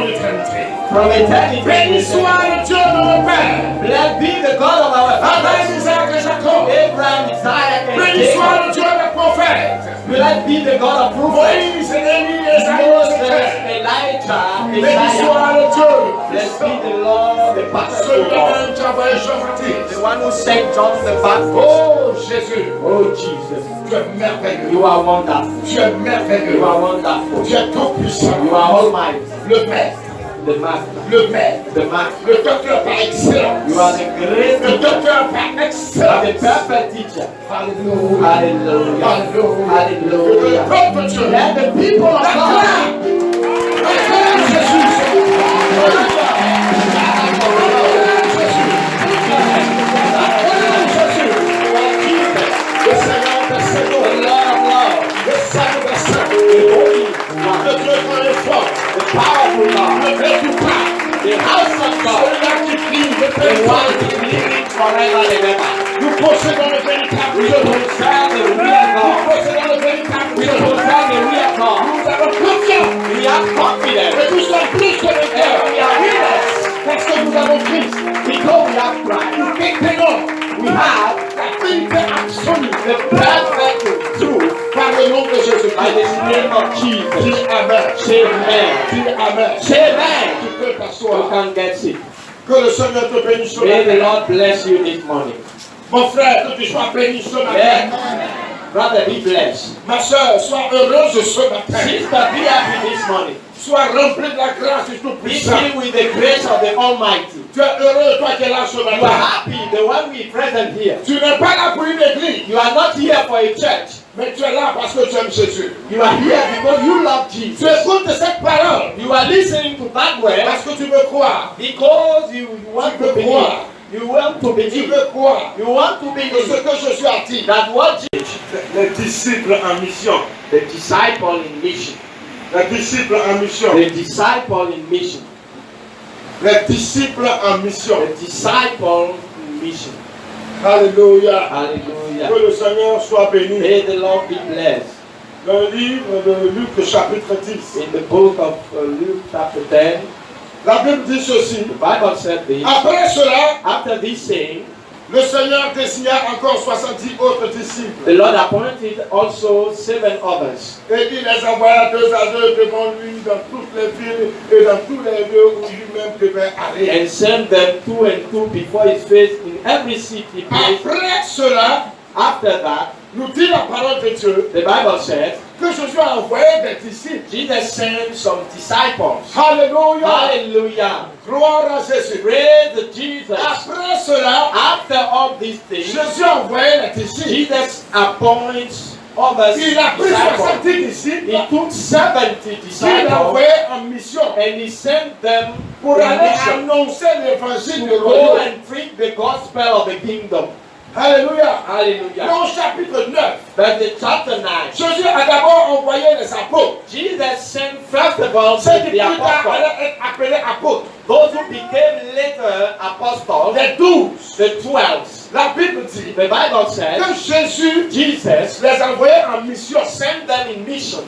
l'éternité. From eternity. Béni soit le Dieu de nos pères. Blessed be the God of our Abraham, fathers. Isaac et Jacob. Abraham, Isaac, and Béni soit Jacob. le Dieu des prophètes. Blessed be the God of prophets. Moïse, Élie, Esaïe, Moses, Ézéchiel. Elijah, Béni soit Isaiah. le Dieu. Blessed be the Lord, the Pastor of God. Celui-même qui a envoyé Jean-Baptiste. The one who sent John the Baptist. Oh Jésus, Oh Jesus, tu es merveilleux. you are wonderful. Tu es merveilleux. You are wonderful. Tu es tout puissant. You are almighty. Le maître, The Master. le maître, The Master. le docteur par excellence. You are the great Le teacher. docteur par You are the excellence. perfect teacher. Alléluia. Hallelujah. Alléluia. Hallelujah. Le peuple de Dieu. Let the people of God. Acclame. Acclame Jésus. Acclame Jésus. Acclame Jésus. Le Seigneur des Seigneurs. The Lord of Lords. Le Saint des Saints. The Holy One. Le Dieu grand et fort. The powerful God. Le vrai tout part. The house of God. Celui-là qui prie le The Père. one who lives forever and ever. Nous possédons le véritable We Dieu. possess the real Nous God. possédons le véritable We Dieu. possess the real God. Nous avons confiance. We have confidence. Et nous sommes plus que les And cœurs. we are winners. Parce que nous avons Christ. Because we have Christ. Nous détenons We have la vérité absolue the perfect truth par le nom de by Jésus-Christ. the name of Jesus. Dis Amen. Say amen. Dis Amen. Say amen. Tu peux You t'asseoir. can get sick. Que le Seigneur te bénisse ce May the matin. Lord bless you this morning. Mon frère, que tu sois béni ce matin. Yeah. Brother, be blessed. Ma soeur, sois heureuse ce matin. Sister, be happy this morning. Sois rempli de la grâce du Be Tout-Puissant. filled with the grace of the Almighty. Tu es heureux, toi qui es là ce You are matin. happy, the one we present here. Tu n'es pas là pour une église, You are not here for a church. mais tu es là parce que tu aimes Jésus. You are here because you love Tu Jesus. écoutes cette parole You are listening to that word parce que tu veux croire. because you want Tu to veux believe. croire. You want to Tu believe. veux croire You want to que ce believe que Jésus a dit. that what Jesus, Les disciples en mission. the disciple in mission, Les disciples en mission. the disciple in mission, Les disciples en mission. the disciple in mission. Alléluia. Hallelujah. Que le Seigneur soit béni. May the Lord be blessed. Dans le livre de Luc chapitre 10, In the book of Luke chapter 10, la Bible dit ceci. the Bible said this. Après cela, After this saying, le Seigneur désigna encore 70 autres disciples. the Lord appointed also 7 others. Et il les envoya 2 à 2 devant lui dans toutes les villes et dans tous les lieux où lui-même devait aller. And sent them 2 and 2 before his face in every city place. Après cela, After that, nous dit la parole de Dieu the Bible says, que Jésus a envoyé des disciples. Jesus sent some disciples. Alléluia. Hallelujah. Gloire à Jésus. Praise Jesus. Après cela, After all these things, Jésus a envoyé les disciples. Jesus appoints others Il a pris disciples. 70 disciples. He took 70 Il a disciples envoyé en mission and he sent them pour on aller mission annoncer l'évangile de to go Dieu. and preach the gospel of the kingdom. Alléluia. Hallelujah. Dans chapitre 9, But the chapter 9, Jésus a d'abord envoyé les apôtres. Jesus sent first of all Ceux qui the plus tard apostles, allaient être appelés apôtres. those who became later apostles, Les 12. the 12. La Bible dit The Bible says que Jésus Jesus les envoyait en mission sent them in mission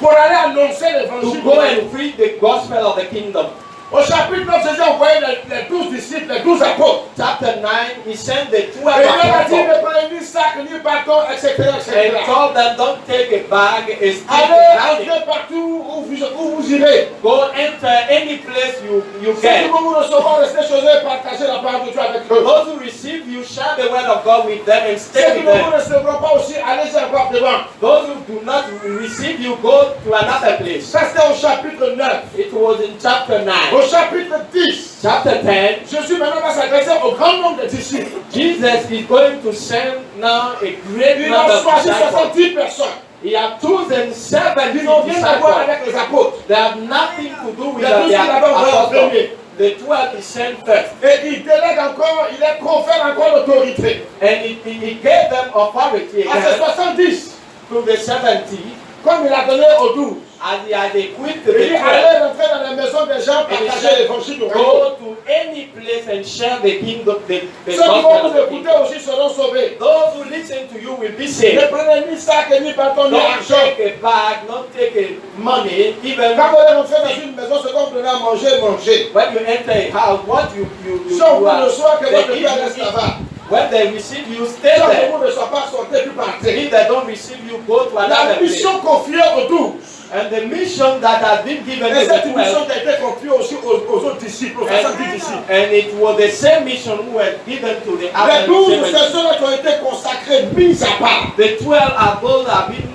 pour aller annoncer to l'évangile go de Dieu. and preach the gospel of the kingdom. Au chapitre 9, Jésus a envoyé les 12 disciples, les 12 apôtres. Chapter 9, he sent the 12 Et il leur a dit, apostles ne prenez ni sac, ni bâton, etc. and told them, don't take a bag, a stick, Allez, nothing. entrez partout où vous irez. Go enter any place you Ceux qui get. vont vous recevoir, restez chez eux et partagez la parole de Dieu avec eux. Those who receive you, share the word of God with them and Ceux stay qui with ne vous them. recevront pas aussi, allez-y encore devant. Those who do not receive you, go to another place. Ça, c'était au chapitre 9. It was in chapter 9. Au chapitre 10, Chapter 10, Jésus maintenant va s'adresser au grand nombre de disciples. Jesus is going to send now a great Il number a of choisi disciples. 70 personnes. He has chosen 70 Ils n'ont rien à voir disciples. avec les apôtres. They have nothing to do with Les 12 the qu'il avait envoyés en apostles. premier. The 12 he sent first. Et il délègue encore, il leur confère encore l'autorité. And he gave them authority À ces again 70, to the 70, comme il a donné aux 12. as he had equipped Il the dit, 12, allez rentrer dans les maisons des gens, and he partager said, l'évangile du royaume. go to any place and share the kingdom, the Ceux qui vont gospel vous of the écouter kingdom. aussi seront sauvés. Those who listen to you will be Ne saved. prenez ni sac, ni bâton, ni Don't argent. take a bag, don't take a money, even Quand vous allez rentrer dans une maison, c'est comme donner à manger, manger. when you enter a house, what you Si on vous are, reçoit, que they votre give père you reste it. là-bas. When they receive you, stay Si on there. ne vous reçoit pas, sortez plus partir. If they don't receive you, go to La another place. mission confiée aux 12. And the mission that has been given Et to the cette mission 12, qui a été confiée aussi aux autres disciples, aux 70 disciples. and it was the same mission who was given to the Les other 12, 70. c'est ceux-là qui ont été consacrés, mis à part. The 12 are those that have been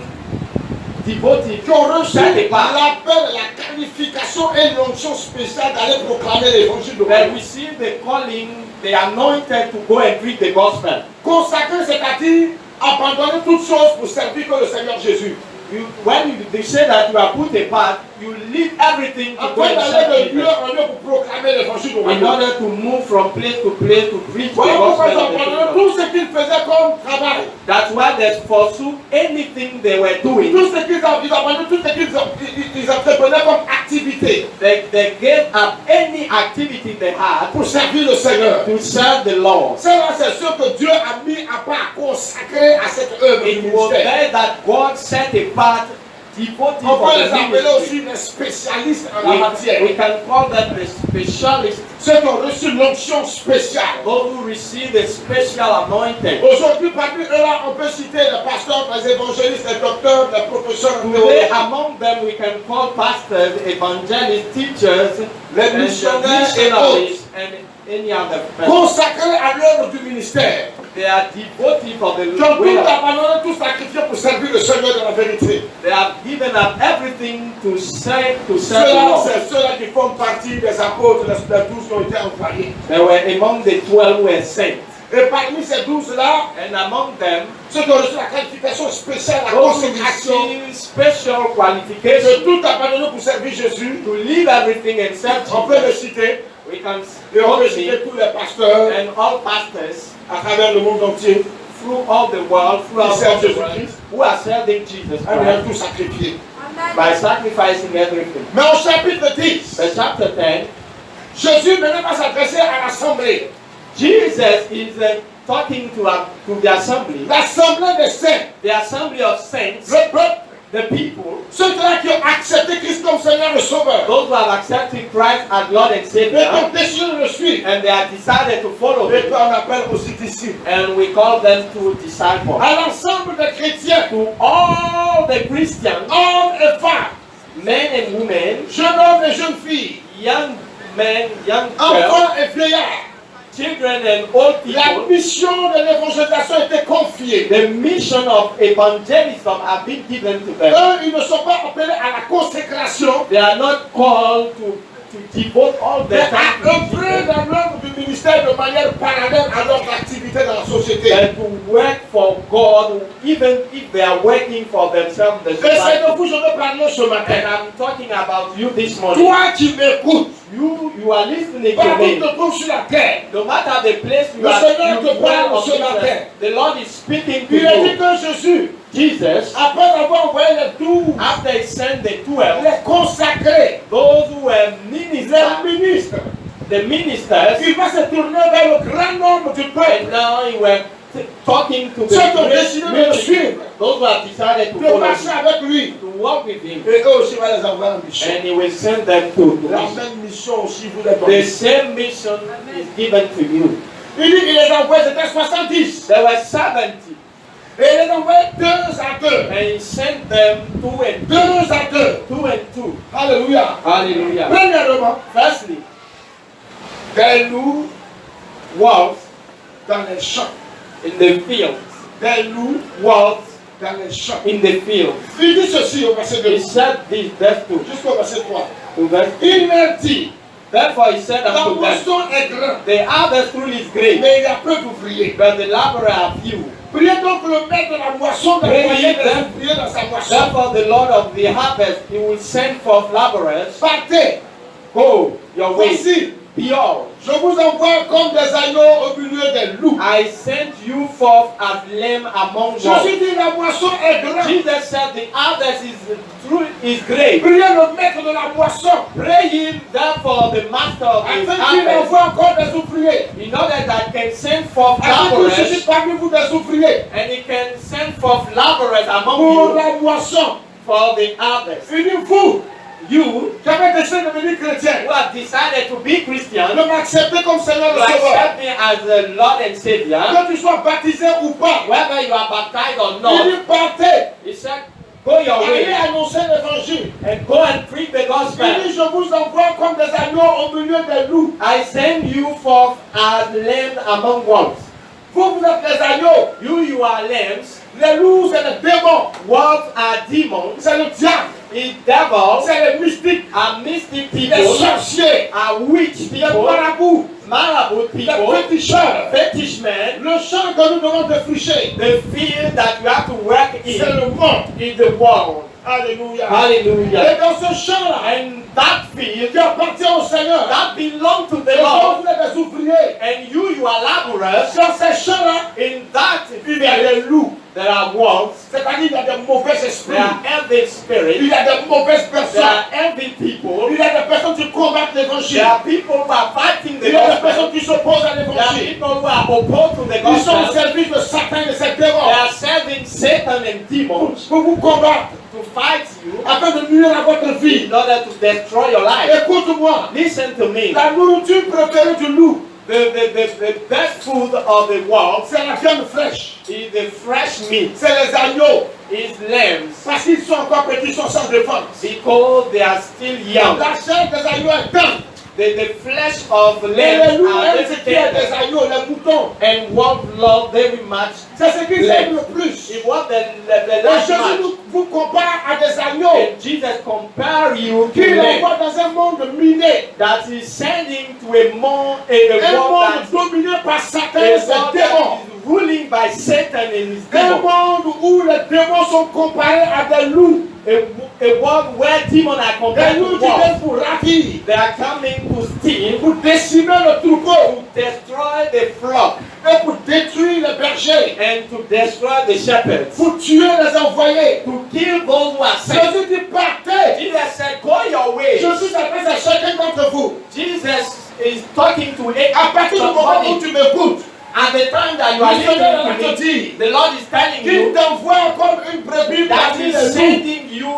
devoted, Qui ont reçu set apart. l'appel, la qualification et l'onction spéciale d'aller proclamer l'évangile de They Dieu. receive the calling, they are anointed to go and preach the gospel. Consacré, c'est-à-dire abandonner toutes choses pour servir que le Seigneur Jésus. They say that you are put apart, you leave everything to go Afin and d'aller serve de lieu Jesus. en lieu pour proclamer l'évangile du In royaume. order to move from place to preach the Voilà pourquoi ils gospel ont of the abandonné kingdom. tout ce qu'ils faisaient comme travail. That's why they forsook anything they were doing. Tout ce qu'ils abandonnaient, tout ce qu'ils entreprenaient comme activité They gave up any activity they had pour servir le Seigneur. to serve the Lord. Cela, c'est ce que Dieu a mis à part, consacré à cette œuvre du It was ministère. there that God set apart, devoted On for peut les the appeler ministry. aussi des spécialistes en la matière. We can call them the specialists, Ceux qui ont reçu l'onction spéciale. those who receive the special anointing. Aujourd'hui, parmi eux là, on peut citer les pasteurs, les évangélistes, les docteurs, les professeurs en Today, théologie. among them, we can call pastors, evangelists, teachers, Les and missionnaires et missionaries, and any other person. Consacrés à l'œuvre du ministère. They are devoted for the Qui ont will tout of. abandonné, tout sacrifié pour servir le Seigneur de la vérité. They have given up everything to serve the Ceux-là, Lord. c'est ceux-là qui font partie des apôtres, les 12 qui ont été envoyés. They were among the 12 who were sent. Et parmi ces 12-là, And among them, ceux qui ont reçu la qualification spéciale, la those who consécration, receive special de qualifications tout abandonner pour servir Jésus, to leave everything and serve on peut les Jesus. citer. We can Et on peut call citer them tous les pasteurs and all pastors à travers le monde entier. through all the world, throughout serve all the Jesus world, Christ. who are serving Jesus Ils ont Christ tout sacrifié. by sacrificing everything. Mais au chapitre 10, The chapter 10, Jésus maintenant va s'adresser à l'assemblée. Jesus is talking to the assembly, L'assemblée des saints, the assembly of saints, le peuple, the people, ceux-là qui ont accepté Christ comme Seigneur et Sauveur, those who have accepted Christ as Lord and et qui Savior, ont décidé de le suivre, and they have decided to follow et Him, qu'on appelle aussi disciples. and we call them to disciples. À l'ensemble des chrétiens, To all the Christians, hommes et femmes, men and women, jeunes hommes et jeunes filles, young men, young girls, enfants et vieillards, children and old la people, mission de l'évangélisation a été confiée. the mission of evangelism have been given to them. Eux, ils ne sont pas appelés à la consécration, They are not called to devote all mais their à time to œuvrer Jesus, dans l'œuvre du ministère de manière parallèle à leur activité dans la société. and to work for God, even if they are working for themselves. in the Et c'est de society. vous que je veux parler ce And matin. I'm talking about you this morning. Toi qui m'écoutes, You are listening to partout me. te trouves sur la terre. No matter the place you Le are, Seigneur you te dwell parle on ce this matin. earth. The Lord is speaking to Il a dit you. que Jésus, Jesus, après avoir envoyé les 12, after He sent the 12, les consacrés, those who were les ministers, ministres, the ministers, il va se tourner vers le grand nombre du and peuple, now He were talking to the ceux qui ont great décidé de le multitude, suivre, those who have decided to de follow marcher Him, avec lui. to walk with Him, Et eux aussi, il va les envoyer en mission. and He will send them to La us. même mission aussi, vous êtes en The mission. same mission is given to you. Il dit qu'il les envoie, c'était 70. There were 70, Et il les envoie 2 à 2. and He sent them 2 and 2 à 2. 2 and 2. Alléluia. Hallelujah. Premièrement, Firstly, des loups wolves dans les champs. in the fields. Des loups Wolves dans les champs. in the fields. Il dit ceci au verset 2. He said this, verse 2. Jusqu'au verset 3. To verse 2. Il leur dit, Therefore He said la unto them, moisson est grande, the harvest truly is great, mais il y a peu d'ouvriers. but the laborer are few. Priez donc le maître de la moisson d'envoyer des ouvriers dans sa moisson. Therefore the Lord of the harvest, He will send forth laborers. Partez, Go your way. voici, Behold, Je vous envoie comme des agneaux au milieu des loups. I sent you forth as lamb among wolves. Jésus dit la moisson est grande. Jesus said the harvest is great. Priez le maître de la moisson Pray him therefore the master of the afin qu'il harvest, envoie encore des ouvriers. in order that he can send forth Afin qu'il laborers, suscite parmi vous des ouvriers and he can send forth laborers among pour you la moisson. for the harvest. Unissez-vous. You Qui avez décidé de devenir chrétien, who have decided to be Christian, de m'accepter comme Seigneur to et Sauveur. accept me as the Lord and Savior, Que tu sois baptisé ou pas, whether you are baptized or il not, dit partez, he said, go your allez way annoncer l'évangile. and go and preach the Il gospel. dit je vous envoie comme des agneaux au milieu des loups. I send you forth as lambs among wolves. Vous êtes les agneaux. You are lambs. Les loups, c'est les démons. Wolves are demons. C'est le diable. The devils C'est les mystiques. are mystic Les people. sorciers. Are witch Les people. marabouts. Marabou Les people. féticheurs. Fetish men. Le champ que nous devons défricher, The field that you have to work c'est in le monde. is the world. Alléluia. Hallelujah. Et dans ce champ-là, And that field qui appartient au Seigneur, that belongs to the et Lord. vous êtes des ouvriers. And you are laborers. Dans ces champs-là, In that il y a field, des loups. there are wolves. C'est-à-dire qu'il y a des mauvais esprits. There are evil Il spirits. y a des mauvaises There personnes. are evil people. Il y a des personnes qui combattent l'évangile. There are people who are fighting the Il y a des gospel. personnes qui s'opposent à There are l'évangile. people who are opposed to the Ils sont au gospel. service de Satan et de ses They démons are serving Satan and demons pour vous combattre, to fight you afin de nuire à votre vie. in order to destroy your life. Écoute-moi, Listen to me. la nourriture préférée du loup, The best food of the world c'est la viande fraîche. is the fresh meat, C'est les agneaux. is lambs, Parce qu'ils sont encore petits, ils sont sans défense. because they are still young. La chair des agneaux est tendre. The flesh of Et les lambs loups are aiment very ce qui est des tender, agneaux, les moutons. and wolves love very much. C'est ce qu'ils aiment lambs. le plus. If what the Et last Jésus match, vous compare à des agneaux and Jesus compare you to qu'il lambs envoie dans un monde miné. that is sending to a Un world monde that dominé par Satan et a ses world démons. that is ruling by Satan and his Un demons. monde où les démons sont comparés à des loups. A world where demons are Des compared loups to qui wolves. viennent pour ravir, They are coming to steal, pour décimer le troupeau to destroy the flock, et pour détruire les bergers, and to destroy the shepherds, pour tuer les envoyés. to kill those who are sent. Jésus dit partez. Jesus said, go your way. Jésus s'adresse à chacun d'entre vous. Jesus is talking to À partir du moment où somebody. tu m'écoutes, At the time that you are le Seigneur listening te to me, dit the Lord is telling qu'il you t'envoie comme une brebis that parmi He les is loups. sending you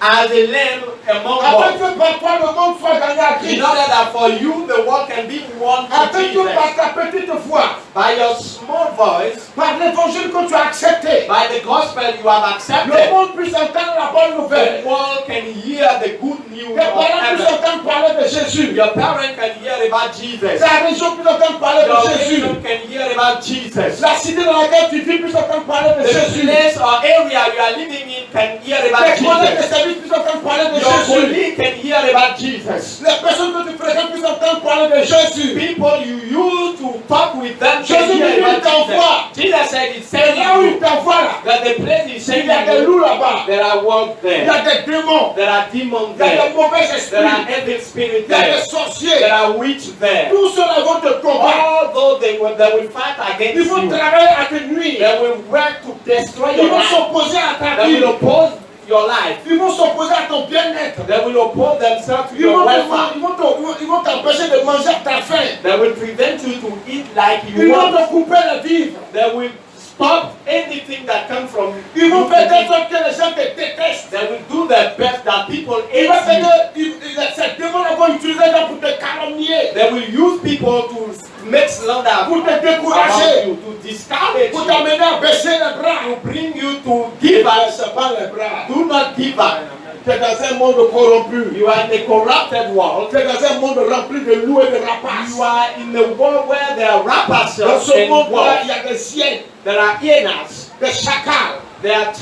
as a lamb among Afin wolves. que par toi le monde soit gagné à In Christ. order that for you the world can be won to Afin que Jesus. par ta petite foi, By your small voice, par l'évangile que tu as accepté, by the gospel you have le accepted, monde puisse entendre la bonne the nouvelle. world can hear the good news Tes of parents puissent heaven. entendre parler de Jésus. Your parents can hear about Jesus. Ta région puisse entendre parler Your de Jésus. nation can hear about Jesus. La cité dans laquelle tu vis puisse entendre parler de The Jésus. place or area you are living in can hear about Tes collègues de Jesus. service puissent entendre parler de Your Jésus. colleague can hear about Jesus. Les personnes que tu fréquentes puissent entendre parler de Jésus. People you use to talk with them Jesus can hear dit, about il t'envoie. Jesus. Jesus said he's Et sending là où il you. t'envoie là, That the place he's il y sending a des you, loups là-bas. there are wolves Il y there. a des démons. There are demons Il y a there. des mauvais There esprits. are evil spirits Il y a des there. sorciers. There are witches there. Tous ceux-là vont te combattre. Although they will fight against Ils vont you, travailler à te nuire. they will work to destroy Ils your vont life. s'opposer à ta They vie. will oppose your life. Ils vont s'opposer à ton bien-être. They will oppose themselves to Ils your vont welfare. ils vont t'empêcher de manger à ta faim. They will prevent you to eat like Ils you vont want. te couper les vivres. They will stop anything that comes from Ils vont faire en sorte que les gens te détestent. They will do their best that people Ils vont hate faire you. que ces démons vont utiliser les gens pour te calomnier, They will use people to make slander pour te about décourager, you, to discourage pour you, t'amener à baisser les bras. to bring you to give up. C'est pas les bras. Do not give up. Tu es dans un monde corrompu. You are in a corrupted world. Tu es dans un monde rempli de loups et de rapaces. You are in a world where there are rappers Dans ce and monde-là, il wolves. y a des siens, There are hyenas. des chacals, There are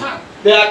there are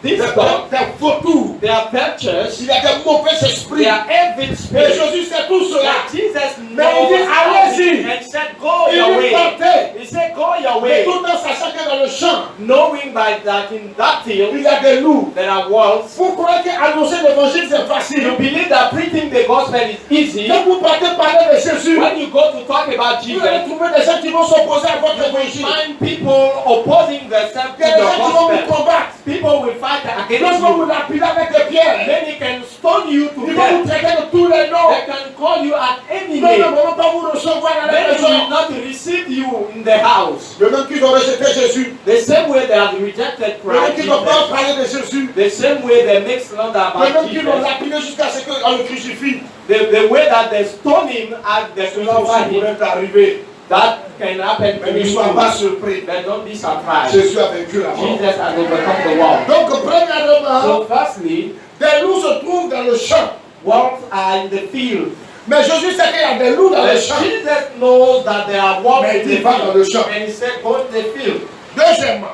des these dogs. vautours. There are vultures. Il y a des mauvais esprits. There are evil Et spirits. Jésus sait tout cela. That Jesus Mais il dit, knows allez-y. and said, go Il your dit way. partez. He said, go your Mais way. tout en sachant que dans le champ, knowing by that in that field il y a des loups. there are wolves. Vous croyez qu'annoncer l'évangile c'est You facile? believe that preaching the gospel is easy. Quand vous partez parler de Jésus, When you go to talk about vous allez Jesus, trouver des gens qui vont s'opposer à votre you will évangile. find people opposing themselves Il y to a des your gens qui vont vous gospel. combattre. People will fight Ils against vont vous you. lapider avec des pierres. Many can stone you to Ils vont vous death. traiter de tous les noms. They can call you at any Ils ne name. vont pas vous recevoir à la They will maison. not receive you in the house. De même qu'ils ont rejeté Jésus. The same way they have rejected De même Christ qu'ils n'ont pas Jesus. parlé de Jésus. The same way they make slander De about même qu'ils l'ont Jesus. lapidé jusqu'à ce qu'on le crucifie. The way that they stone him at the Cela aussi crucify him, pourrait arriver. that can happen to Mais ne you. sois pas surpris. But don't be surprised. Jésus a vaincu la mort. Jesus has overcome the world. Donc, premièrement, So firstly, des loups se trouvent dans le champ. wolves are in the field. Mais Jésus sait qu'il y a des loups dans But le champ. Jesus knows that there are wolves Mais in the il va dans le field. champ. And he said, go to the field. Deuxièmement,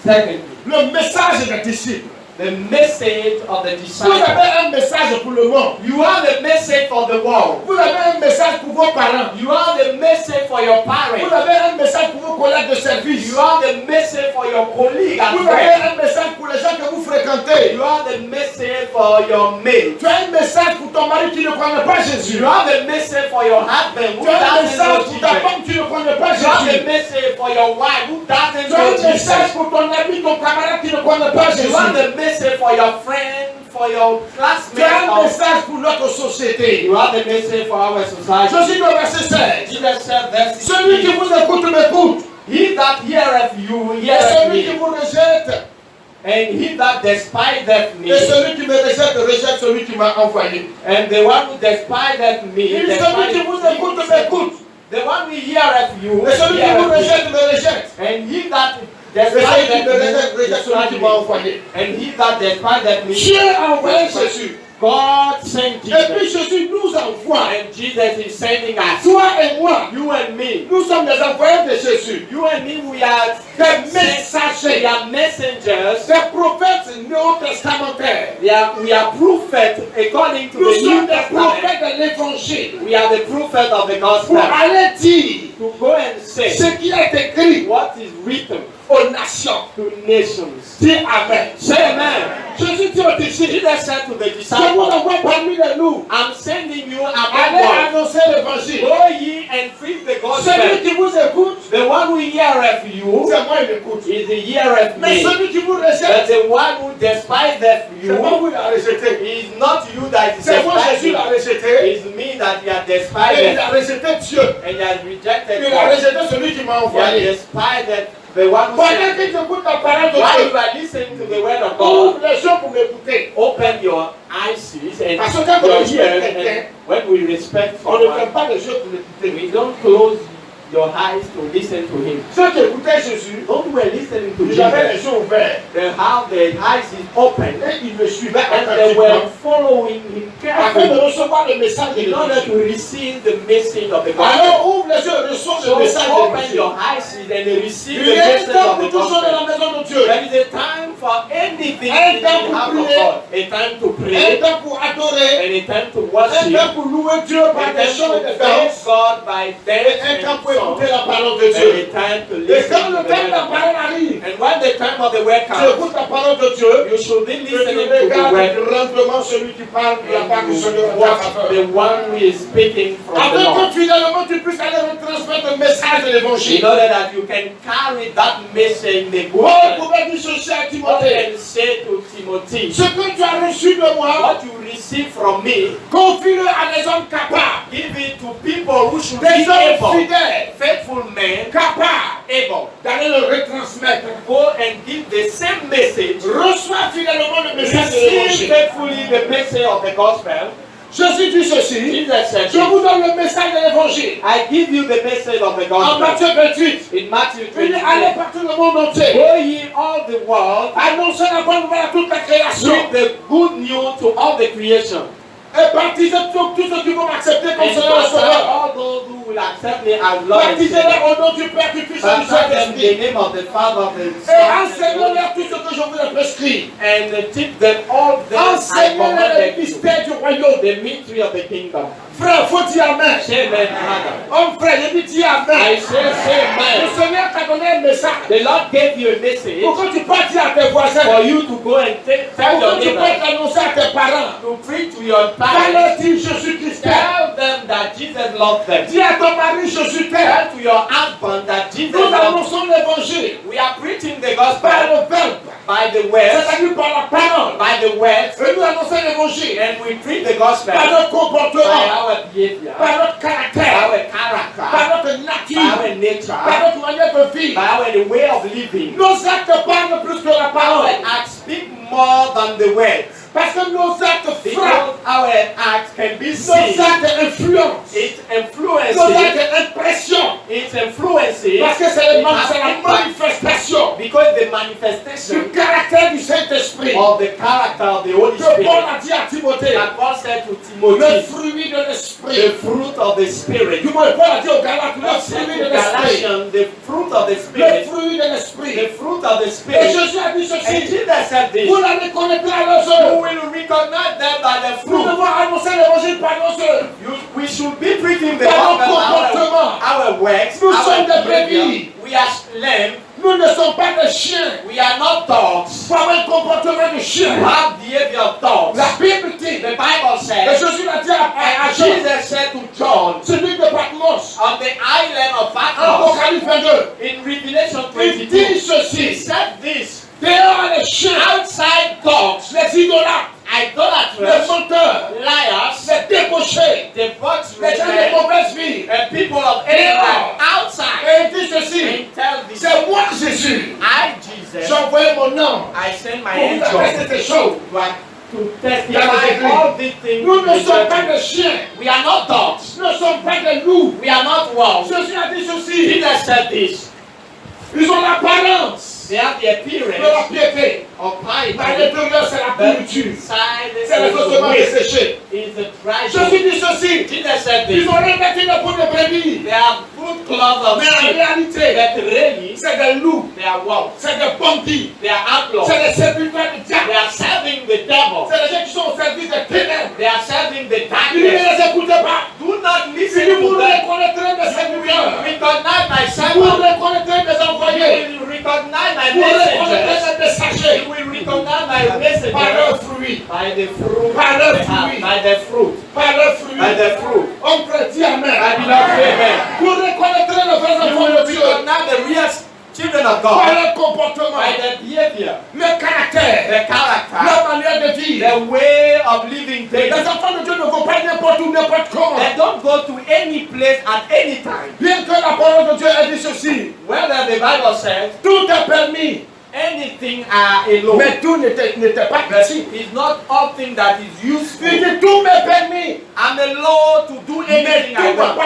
Secondly, le message des disciples. the message of the Vous disciples. avez un message pour le monde. You are the message for the world. Vous avez un message pour vos parents. You are the message for your Vous parents. avez un message pour vos collègues de service. You are the message for your colleague at Vous work. avez un message pour les gens que vous fréquentez. You are the message for your mate. Tu as un message pour ton mari qui ne connaît pas Jésus. You are the message for your husband who Tu as un doesn't message know pour ta Jesus. femme qui ne connaît pas You are the Jésus. message for your wife who doesn't Tu as know un message Jesus. pour ton ami, ton camarade qui ne connaît pas You are Jésus. the message for your friend, for your Tu as un classmate. message pour notre société. You are the message for our society. Je suis dans le verset 16. Jesus said, verse Celui qui 16, vous écoute m'écoute. he that heareth you Et heareth celui qui me, vous rejette. and he that despiseth me, Et celui qui me rejette, rejette celui qui m'a envoyé. and the one who despiseth me, Il dit celui qui vous écoute despiseth me. m'écoute. The one who heareth you, Et celui qui vous heareth me. rejette me rejette. And he that Et celui qui despiseth me rejette, me, rejette celui qui despiseth m'a me. envoyé. And he that despiseth me, Dieu a envoyé despiseth Jésus. God sent Et puis Jesus. Jésus nous envoie. And Jesus is sending us. Toi et moi, You and me. nous sommes des envoyés de Jésus. You and me, we are Des we messagers. are messengers. Des prophètes néo-testamentaires. We are prophets according to Nous the New sommes des Testament. prophètes de l'évangile. We are the prophets of the Pour gospel. aller dire To go and say ce qui est écrit what is written aux nations. to nations. Dis Amen. Say amen. Jésus dit aux disciples, Jesus said to the je vous disciples, envoie parmi les loups. I'm sending you Allez among us. annoncer l'évangile. Go ye and preach the Celui gospel. qui vous écoute, The one who heareth you c'est moi il écoute. is the heareth Mais me. celui qui vous But rejette, the one who despiseth c'est moi you qui l'a rejeté. is not you that is C'est moi Jésus despising. l'a rejeté. It's me that you are Et il despising. a rejeté Dieu. And you have rejected Il a God. rejeté celui qui m'a You have envoyé. despised the one who Pendant sent que you. j'écoute la parole de While Dieu, you are listening to the word of God, ouvre les yeux pour m'écouter. open your eyes and Parce que quand on your respecte ears. quelqu'un, And when we respect on ne ferme someone, pas les yeux pour l'écouter. we don't close your eyes to listen to him. Ceux qui écoutaient Jésus, Those who were listening to ils avaient les Jesus, yeux ouverts. they have their eyes is open Et ils me suivaient and they were attentivement following him afin de carefully recevoir le message de in order l'évangile. to receive the message of the gospel. Alors ouvre les yeux et reçois So le message de open l'évangile. your eyes and receive Il the y a un message temps of pour the tout chose dans la gospel. maison de Dieu. There is a time for anything Un in temps the pour house of prier. God. A time to Un pray temps pour adorer. and a time to Un worship. temps pour louer Dieu A par des time chants et to des thank danses. God by Et dance un temps and pour song. écouter la parole de And Dieu. a time to Et listen quand to le the temps de la word of God. parole arrive, And when the time of the word tu comes, écoutes la parole de Dieu. you should be Et tu listening to the regardes word grandement celui qui parle de la part and du Seigneur you en ta watch faveur. the one who is speaking from the Afin Lord. que finalement tu puisses aller retransmettre le message de In l'évangile. order that you can carry that message in the Paul gospel. pouvait dire ceci à God Timothée. can say to Timothy, Ce que tu as reçu de moi, what you receive from me, confie-le à des hommes capables, give it to people who should be des hommes able, fidèles, faithful men, capables able. d'aller le retransmettre. Go and give the same message. Reçois fidèlement le message de Receive l'évangile. faithfully the message of the gospel. Jésus dit ceci. Jesus said, Je vous donne le message de l'évangile. I give you the message of the En gospel. Matthieu 28. In Matthew Il dit allez 28, partout le monde entier. go ye all the world, Annoncez la bonne nouvelle à toute la création. bring the good news to all the creation. Et baptisez tous ceux qui vont m'accepter comme And Seigneur et baptize Sauveur. all those who will accept me as Lord and Savior. Baptisez-les au nom du Père, du Fils et du Baptize them in Saint-Esprit. the name of the Father, of the Et Son, and the enseignez-leur tout ce que je vous ai prescrit. and teach them all that I Enseignez-leur le commanded you. mystère du royaume. The mystery of the kingdom. Frère, faut dire Amen. Say amen, brother. Homme frère, je dis I Amen. say Le amen. Seigneur t'a donné un message. The Lord gave you a message Pour que tu partes dire à tes voisins. for you to go and tell Pour your que tu neighbors, puisses l'annoncer à tes parents. to preach to your Va parents. leur dire Jésus-Christ t'aime. Tell them that Jesus loves them. Dis à ton mari Jésus t'aime. Tell to your husband that Jesus Nous loves them. annonçons l'évangile We are preaching the par gospel le verbe. by the words, C'est-à-dire par la parole. by the words, Et nous annonçons l'évangile and we preach the gospel par by notre comportement, our behavior, par notre by caractère, our par character, notre by nature, our nature, par notre manière de vivre. by our way of living. Nos actes parlent plus que la Our parole. acts speak more than the words. Parce que nos actes frappent. Because our acts can be Nos seen. actes influencent. It Nos influences. actes impressionnent. It influences. Parce que c'est It has la impact manifestation because the du manifestation caractère du Saint-Esprit. of the character of the Holy Que Paul Spirit. a dit à Timothée. That Paul said to Le Timothy, fruit de the l'Esprit. fruit of the Spirit. Du moins, Paul a dit aux Galates, le Paul said fruit to de l'Esprit. Galatians, the fruit of the Le Spirit. fruit de The l'Esprit. fruit of the Et Spirit. Jésus a dit And ceci. Jesus said this. Vous la reconnaîtrez à leurs You œuvres. will recognize them by the Nous fruit. devons annoncer l'évangile par nos œuvres. We should be preaching the Par nos gospel, comportements. our works, Nous our sommes des behavior. brebis. We are lambs. Nous ne sommes pas des chiens. We are not dogs. Pour avoir un comportement de We chien. have behavior of dogs. La Bible dit. The Bible Et says, Jésus l'a dit à Jean. Jesus said to John Celui de Patmos. on the island of En Patmos Apocalypse 22. in Revelation Il 22, dit he ceci. said this: Dehors les chiens. outside dogs, Les idolâtres. Les idolaters, menteurs. liars, Les débauchés. the Les gens de men, mauvaise vie. and people of any life outside. Et il dit ceci. And tell this: C'est moi Jésus. I, Jesus, J'ai envoyé mon nom. I send my Pour vous angel attester ces choses. to testify all these things. Nous ne sommes pas to the des chiens. We are not dogs. Nous ne sommes pas des loups. We are not wolves. Jésus a dit ceci. Jesus said this. Ils ont l'apparence They have the de la appearance piété. of piety. Mais à l'intérieur, c'est la But pourriture. inside C'est le is the ossements waste, desséchés. is the dry Jésus bone. dit ceci. Jesus said Ils this. ont revêtu la peau de brebis. They have put clothes of Mais en sheep, réalité, but really c'est des loups. they are wolves. C'est des bandits. They are outlaws. C'est des serviteurs du They diable. are serving the devil. C'est des gens qui sont au service des ténèbres. They are serving the Il dit ne darkness. les écoutez pas. Do not Il listen dit vous to them. reconnaîtrez mes serviteurs. Recognize my Vous servant. reconnaîtrez mes envoyés. You will recognize my Vous reconnaîtrez messengers. mes messagers. You will recognize my Par messengers leurs fruits. by the fruit. Par leurs they have, fruits. by the fruit. Par leurs By fruits. the fruit. On prédit My Amen. beloved, amen. Vous reconnaîtrez les vrais You enfants will de Dieu. recognize the real children of Par God leur comportement. by their behavior, Le caractère. their character, Leur manière de vivre. their way of living Les things. enfants de Dieu ne vont pas n'importe où, n'importe comment. They don't go to any place at any time. Bien que la parole de Dieu ait dit ceci. Whether the Bible says Tout est permis. anything are alone, Mais tout n'était pas but ici. it's not all thing that is Il useful. dit tout m'est permis. I'm alone to do Mais anything I want,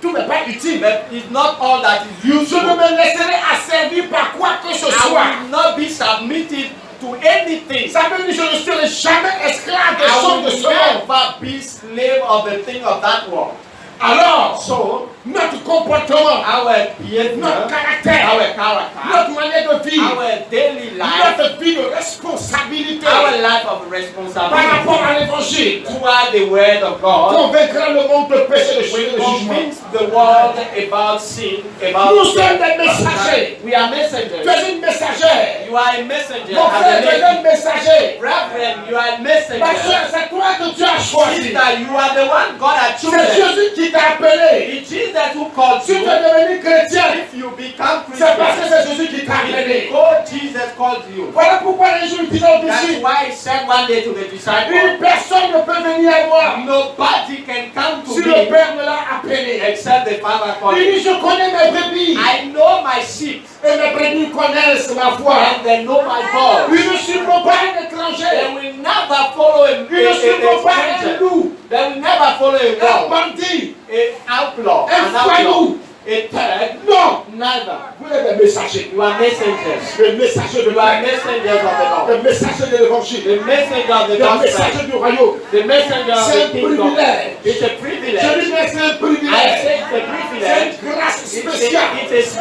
tout n'est pas utile. but it's not all that is Je ne useful. me laisserai asservir par quoi que ce I soit. will not be submitted to anything. Ça veut dire que je ne serai jamais esclave des I choses de will ce monde. never be slave of the thing of that world. Alors, So, notre comportement, our behavior, notre caractère, our character, notre manière de vivre, our daily life, notre vie de responsabilité our life of par responsibility rapport à l'évangile toward the word of God convaincra le monde de péché, de will péché, de jugement. convince the world about sin, about Nous sommes des messagers. We are Tu messengers. es une messagère. You are a messenger. Mon As frère, a tu es lady. un messager. Brethren, you are a Ma messenger. soeur, c'est toi que tu as choisi. Sister, you are the one God has C'est chosen. Jésus qui t'a appelé. It's Jesus who called Si tu you. es devenu chrétien, If you become c'est parce que Christian, c'est Jésus qui t'a appelé. God Jesus called you. Voilà pourquoi les jours disent aux That's disciples, why he said one day to the une disciples, personne ne peut venir à moi nobody can come si to le me Père me l'a appelé. except the Father called Il me. dit, je connais mes brebis I know my sheep et mes brebis connaissent ma voix. and they know my voice. Ils ne suivront pas un They étranger. will never follow Ils ne suivront pas un stranger. loup, They will never follow a un wolf, bandit, an outlaw, un an outlaw, voyou. a thug. Non, Neither. vous êtes des messagers. You are messengers. Des messagers de You are Dieu. messengers of the Lord. Des messagers de l'évangile. The messenger of the Des gospel. messagers du royaume. The messenger of C'est the un kingdom. privilège. It's a Je privilège. dis bien c'est un I privilège. say it's a C'est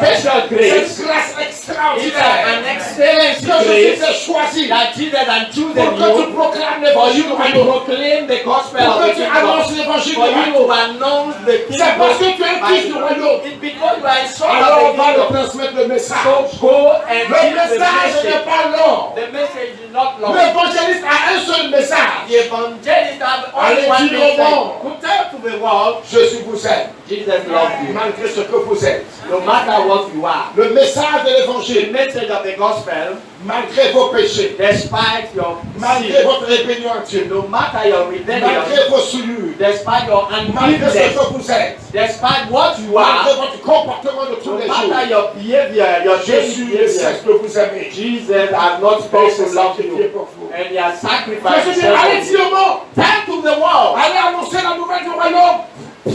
special grace. Cette grâce It's extraordinaire. an excellent Que grace Jésus t'ait choisi that Jesus has pour chosen que tu you proclames for l'évangile you du to royaume. proclaim the gospel Pour of que the tu kingdom. annonces l'évangile For du you to royaume. announce the C'est kingdom. parce que tu es un fils du royaume. It's because you are a son Alors of on va the le kingdom. transmettre le message. So go and Le give the message n'est message. pas long. The message is not long. L'évangéliste a un seul message. The evangelist have Allez only one dire au message. monde. To tell to the world, Jésus vous aime, Jesus loves you. malgré ce que vous êtes. No matter what you are. Le message de The l'évangile, message of the gospel, malgré vos péchés, despite your malgré sin, votre rébellion à Dieu, no matter your rebellion, malgré vos souillures, despite your malgré ce unbelief, que vous êtes, despite what you malgré are, votre comportement de tous no les matter jours, your behavior, your daily Jésus ne behavior, cesse de vous aimer. Jesus has not Il stopped s'est to love sacrifié you, pour vous. and He has sacrificed Jésus dit, Himself allez for dire you. au monde, Tell to the world, allez annoncer la nouvelle du royaume.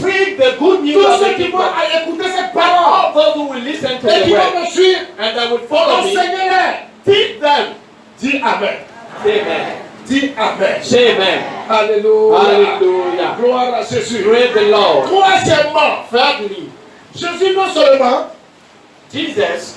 preach the good news Tous of the ceux qui vont kingdom. aller écouter cette parole All those who will listen to et the qui word vont me suivre, and they will follow me, enseignez-les. teach them. Dis Amen. Say amen. Dis Amen. Say amen. Alléluia. Hallelujah. Gloire à Jésus. Praise the Lord. Troisièmement, Thirdly, Jésus non seulement Jesus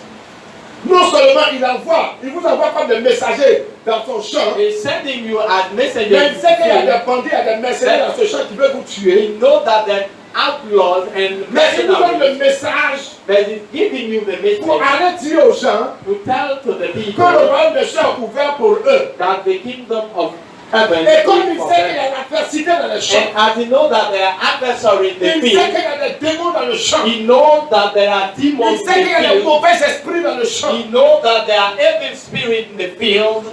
il vous envoie comme des messagers dans son champ. is sending you as Mais messengers. il sait qu'il y a des bandits, il y a des mercenaires dans ce champ qui veulent vous tuer. He knows that the outlaws and Mais il vous donne le mercenaries, message but he's giving you the pour message aller dire aux gens to tell to the que le people royaume des cieux est ouvert pour eux. that the kingdom of heaven Et is comme il for sait qu'il y them. a l'adversité dans le champ, And as he knows that there are adversaries in the il sait field, qu'il y a des démons dans le champ, he knows that there are demons il in sait qu'il y a the des field, mauvais esprits dans le champ. he knows that there are evil spirits in the field.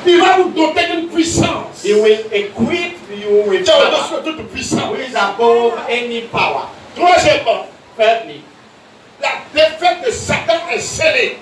Il va vous doter d'une puissance. He will equip you with Qui est power, au-dessus de toute puissance. who is above any power. Troisièmement, Thirdly, la défaite de Satan est scellée.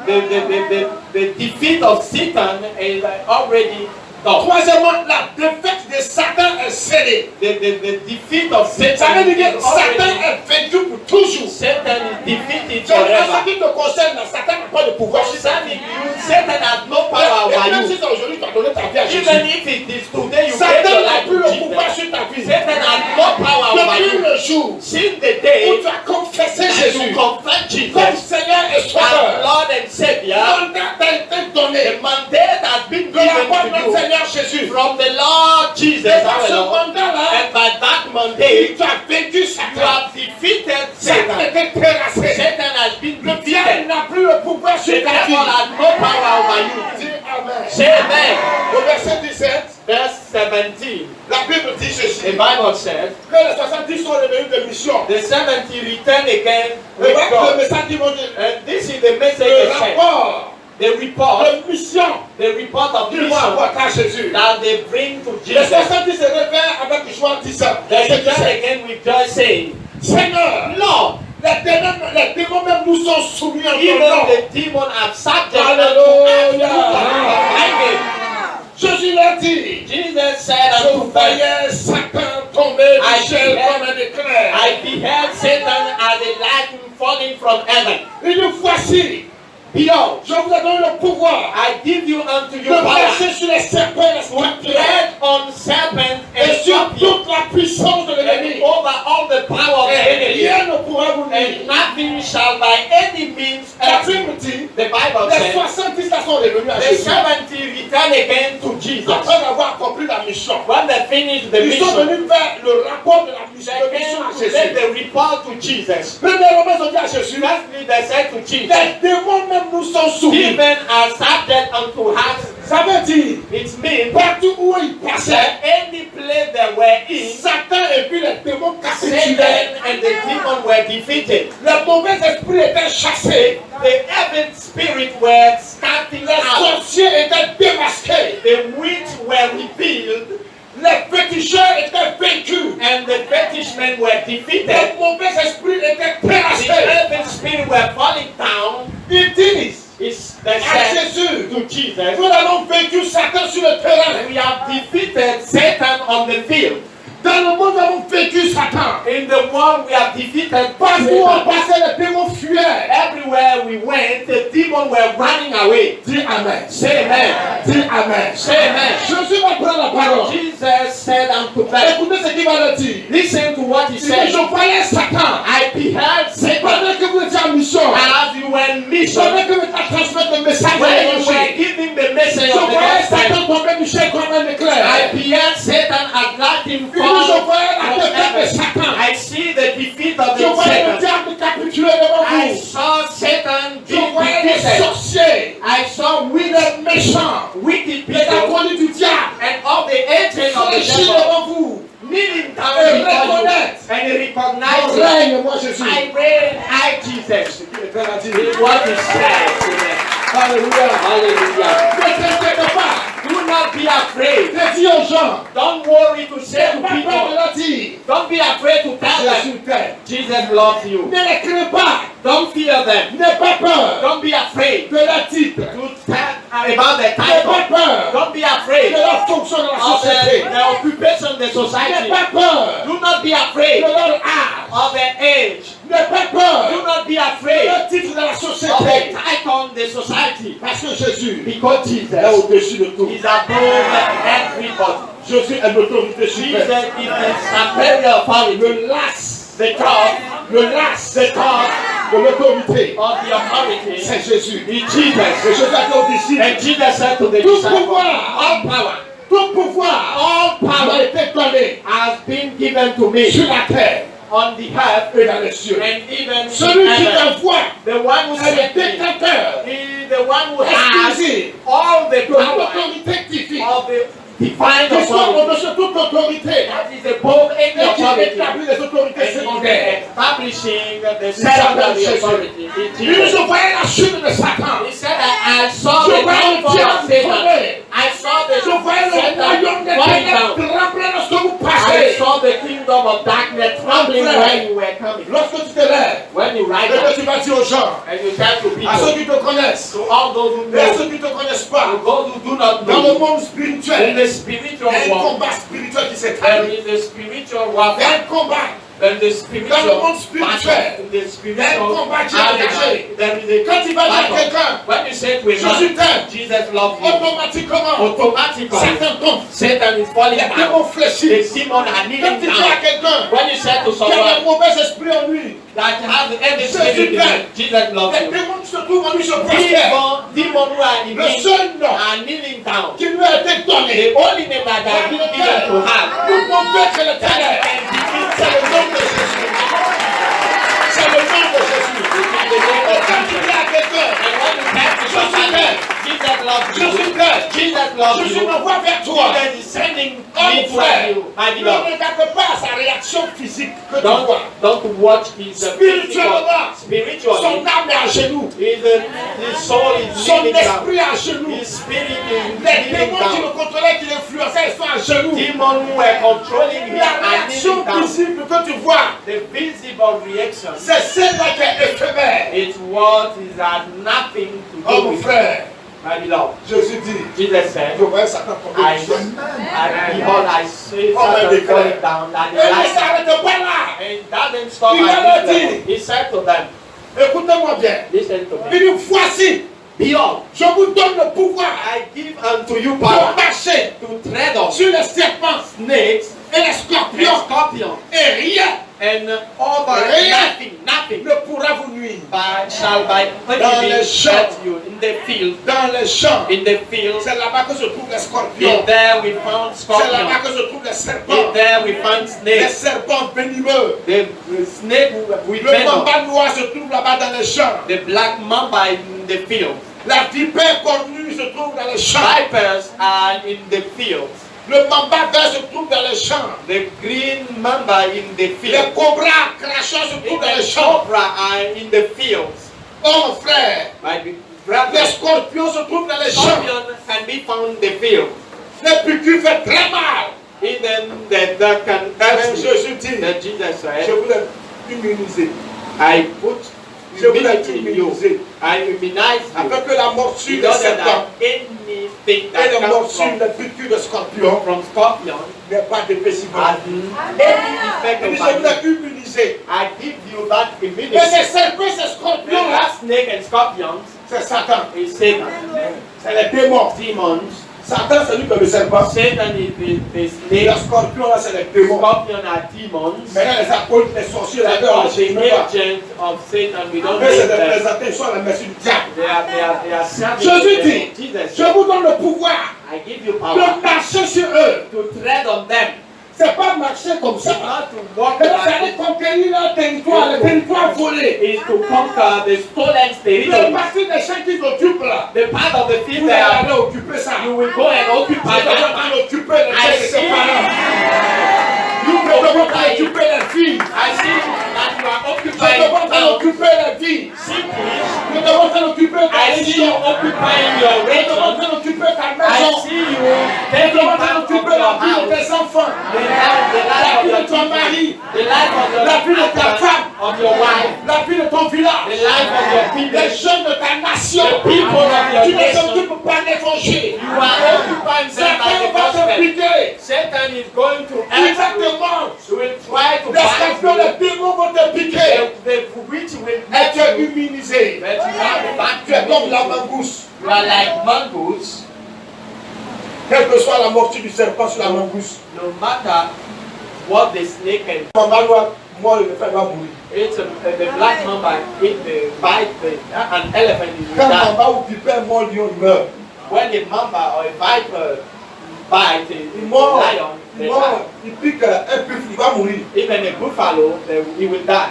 the defeat of Satan is already done. Troisièmement, la défaite de Satan est scellée. The defeat of Ça Satan veut dire is que Satan already. est vaincu pour toujours. Satan is defeated Donc, en ce forever. qui te concerne, Satan n'a pas de pouvoir sur ta vie. Concerning you, Satan has no power Et over même you. si c'est aujourd'hui tu as donné ta vie à Jésus, Even if it is today you gave Satan your n'a life plus to le pouvoir Jesus, sur ta vie. Satan has no power over Depuis you. le jour Since the où day tu as confessé that Jésus you confess comme Jesus Seigneur et as Sauveur, Lord and Savior, mandat t'a été donné the mandate has been de la part de given to notre you Seigneur Jésus. from the Lord Jesus. Et par ce Our Lord. mandat-là, And by that mandate, tu as vaincu you Satan. have defeated Satan Satan. était terrassé. Satan has been Le diable defeated. n'a plus le pouvoir The sur ta devil vie. has no power over you. Dis Amen. Say amen. Au verset 17, Verse 17. la Bible dit The ceci. Bible says, Que les 70 sont revenus de mission. the 70 return again Et with voilà le God. message qui vont dire. And this is the message Le they sent. rapport The report de mission of qu'ils vont mission apporter à Jésus. that they bring to Les Jesus. 70 se réveillent avec joie disant, They return again with joy saying, Seigneur, Lord, les démons même nous sont soumis en ton even nom. the demon have subject Alléluia. unto Jésus l'a dit. Jesus said Je unto them, voyais Satan tomber I du ciel beheld- comme un éclair. I beheld Satan as a lightning falling from heaven. Il dit, voici, Behold, je vous ai donné le pouvoir I give you unto de your power marcher sur les serpents et les to scorpions tread on serpents et and sur scorpions toute la puissance de and l'ennemi. over all the power of the Et enemy. rien ne pourra vous And nuire. nothing shall by any means La hurt you. Bible dit, The Bible les says, 70 là sont revenus à the Jésus. 70 return again to Jesus. Après avoir accompli la mission. When they finished the Ils sont mission, venus faire le rapport de la mission, they de mission came à to make Jésus. the report to Jesus. Premièrement, ils ont dit à Jésus, Firstly, they said to Jesus, les démons même nous sont soumis. even are subject unto us. Ça veut dire, It means partout où ils passaient, that any place they were in, Satan et puis les démons capitulaient. Satan and the demon were defeated. Les mauvais esprits étaient chassés. The evil spirit were scattered Les out. sorciers étaient démasqués. The witch were repealed Les féticheurs étaient vaincus. and the fetishmen were defeated. Les mauvais esprits étaient The terrassés. evil spirit were falling down. Ils disent It's the à said Jésus, to Jesus, nous avons vaincu Satan sur le terrain. we have defeated Satan on the field. Dans le monde, nous avons vaincu Satan. In the world we have defeated Partout où on Satan. passait, les démons fuyaient. Everywhere we went, the demons demons were running away. Dis Amen. Say amen. Dis Amen. Say amen. Jésus va prendre la parole. Jesus said unto them, Écoutez ce qu'il va leur dire. listen to what he Il dit, said. je voyais Satan. I beheld Satan Pendant que vous étiez en mission, as you were in mission, pendant que vous étiez à transmettre le message de when you were l'évangile, giving the message je of the voyais gospel. Satan tomber du ciel comme un I éclair. beheld Satan as lightning Il dit, fall je voyais la from défaite de heaven. Satan. I see the defeat of Je the voyais le Satan. diable capituler devant I vous. saw Satan Je being voyais les defeated. sorciers, I saw les méchants, wicked les people abonnés du diable, and all the agents of the fléchis devil devant vous. kneeling down Et before you reconnaître. and Mon recognize it. règne, moi Jésus. I reign, I Jesus. It's what he said to them. Alléluia. Hallelujah. Ne t'inquiète pas. Do not be afraid. Je dis aux gens, Don't worry to say to n'aie pas peur de people. leur dire, Don't be afraid to tell them. Jésus t'aime. Jesus loves you. Ne les crains pas. Don't fear them. N'aie pas peur Don't be afraid de leur titre. to tell about the N'aie pas title. peur Don't be de afraid leur fonction dans la of société. the occupation of the N'aie society. pas peur Do not be de afraid leur âge. of the age. N'aie pas peur Do not be de afraid leur titre dans la of the société. title in the society. Parce que Jésus Because est Jesus au-dessus de tout. is above everybody. Jésus est l'autorité Jesus suprême. is the superior authority. Le lac, The top, le lac the top de l'autorité, of the authority c'est Jésus. is Et Jesus. Jésus a dit aux disciples, And Jesus said to the tout disciples, pouvoir, all power, tout pouvoir all m'a power été donné has been given to me sur la terre on the earth et dans les cieux. and even in Celui qui heaven. t'envoie The one who est le sent me détenteur is the one who has exclusif all the de power l'autorité divine, of the divine qui soit authority. au-dessus de toute autorité That is above any et qui authority. établit les autorités And secondaires. establishing the secondary authority. in Il dit, Jesus. je voyais la chute de Satan. He said that I saw Je the voyais le downfall of diable Satan. tomber. I saw the Je voyais le royaume des Satan falling ténèbres down. trembler lorsque vous I passez. saw the kingdom of darkness trembling Frère. when you were coming. Lorsque tu te lèves, When you et rise que up tu vas dire aux gens, and you tell to à ceux people, qui te connaissent, to all those who et à know, ceux qui ne te connaissent to pas, those who do not dans le know, monde in spirituel, the spiritual il y a un world, combat spirituel qui s'est there établi. is a spiritual Il y a warfare. un combat. Then the Dans le spiritual monde spirituel, battle, in the spiritual combat qui est engagé. there is Quand a tu vas dire à battle. quelqu'un, When you say to a Jésus man, t'aime, Jesus loves you, automatiquement, automatically Satan tombe. Satan is falling Les down. démons The fléchissent. demon are Quand kneeling tu dis à down. quelqu'un When you say to qu'il y a un someone mauvais esprit en lui, that has every Jésus spirit in t'aime. him, Jesus loves les you. démons qui se trouvent en lui se prospèrent. Demon who are in Le him seul nom are kneeling down. qui lui a été donné, The only name that has been given to have, nous pouvons vaincre le that ténèbres. can defeat C'est le nom de Jésus. C'est le nom de Jésus. Et quand tu dis à quelqu'un, And when you tell to somebody, Jesus loves je you, suis prêt, Jesus loves je you, m'envoie vers toi. Jesus is sending Oh me frère, to you, my ne beloved. regarde pas sa réaction physique que tu vois. Don't watch his Spirituellement, son spiritually. âme est à genoux, His soul is son kneeling down. esprit est à genoux. His spirit is Les kneeling démons qui down. le contrôlaient, qui l'influençaient, ils sont à genoux. Demons who were controlling him La are réaction kneeling down. visible que tu vois, The visible reaction c'est celle-là qui est éphémère. is what is has nothing to Oh do mon with frère, my beloved. Jésus dit, Jesus said, je voyais Satan tomber I du ciel. behold, I see Oh, my Satan God. falling down, and Et il ne he s'arrête pas là. and that didn't stop Il at leur this dit. level. He said to them, Écoutez-moi bien. listen to Il me. dit, voici, Behold, je vous donne le pouvoir I give unto you pour power marcher to tread on sur les serpents snakes et les and scorpions. scorpions, Et rien and over nothing ne pourra vous nuire. shall by Dans les enemy champs. hurt you in the field. Dans les champs, In the field, c'est là-bas que se trouvent les in scorpions. there we found C'est là-bas scorpions. que se trouvent les In serpents. there we found Les snakes. serpents venimeux. The snake with Le venom. mamba noir se trouve là-bas dans les champs. The black mamba in the field. La vipère cornue se trouve dans les champs. Vipers are in the field. Le mamba vert se trouve dans les champs. The green mamba in the Les field. cobras crachants se trouvent dans les The champs. cobra are in the fields. Oh mon frère, My les brother, scorpions se trouvent dans les champs. scorpion can be found in the field. Les piqûres fait très mal. Even the duck can Mais hurt you. Jésus dit, That Jesus je said, voulais immuniser. I put Je voulais humility in you. immuniser. I immunize you. Afin que la morsure In des order serpents that anything et that les comes morsures, from, les piqûres de scorpions from scorpion n'aient pas d'effet si has bon. any effect Il dit, on je you. voulais immuniser. I give you that Mais immunity. ces serpents, ces The scorpions, là, last snake and scorpions, C'est Satan. is Satan. C'est les démons. Demons. Satan, c'est lui qui est le serpent. Satan is the Les snake. scorpions, là, c'est les démons. Scorpion are demons. Maintenant, les apôtres, les sorciers, là, They on are ne the sait même pas. agent of Satan. We don't Mais c'est know des them. présentés, ils sont à la merci du diable. They are serving Jésus the dit, devil. Jesus je said, vous donne le pouvoir I give you de power marcher sur eux. to tread on them. C'est pas marcher comme ça. Not to walk Mais vous allez like conquérir leur territoire, le territoire volé. is to conquer the stolen Le territory. parti des gens qui s'occupent là. The part of the field Vous that allez occuper ça. you will go and occupy Vous devez that. pas occuper les I terres de ses see. parents. Nous ne devons pas occuper les filles. I see that you are Nous ne occupying devons pas now occuper les filles. cities. Nous devons pas occuper ta I see you région. occupying your Nous devons region. pas occuper ta I maison. see you Nous taking devons pas part of occuper your la vie de house, tes enfants. the life La of vie your de ton mari. children, the life of your La vie de ta husband, femme. of your wife, La vie de ton the village. life of your Les people. jeunes de ta nation. The people of your Tu ne nation. t'occupes pas d'évangile. You are occupying them by Satan the va te gospel. piquer. Satan is going to Il ask va you. te mordre. He will try to Les bind scorpions, you. les démons vont te piquer. The witch will Et make tu es you. immunisé. But you have the back Tu es comme la to mangouste. You are like mongoose. Quelle que soit la morsure du serpent sur la mangouste. No matter what the snake can Mon manoir, moi, le frère va mourir. it's the black mamba eat the bite an elephant is Quand die. mamba ou vipère mord lion, il meurt. When a mamba or a viper bite Il a mord, lion, il they mord, die. il pique un buffle, il va mourir. Even a buffalo, he will die.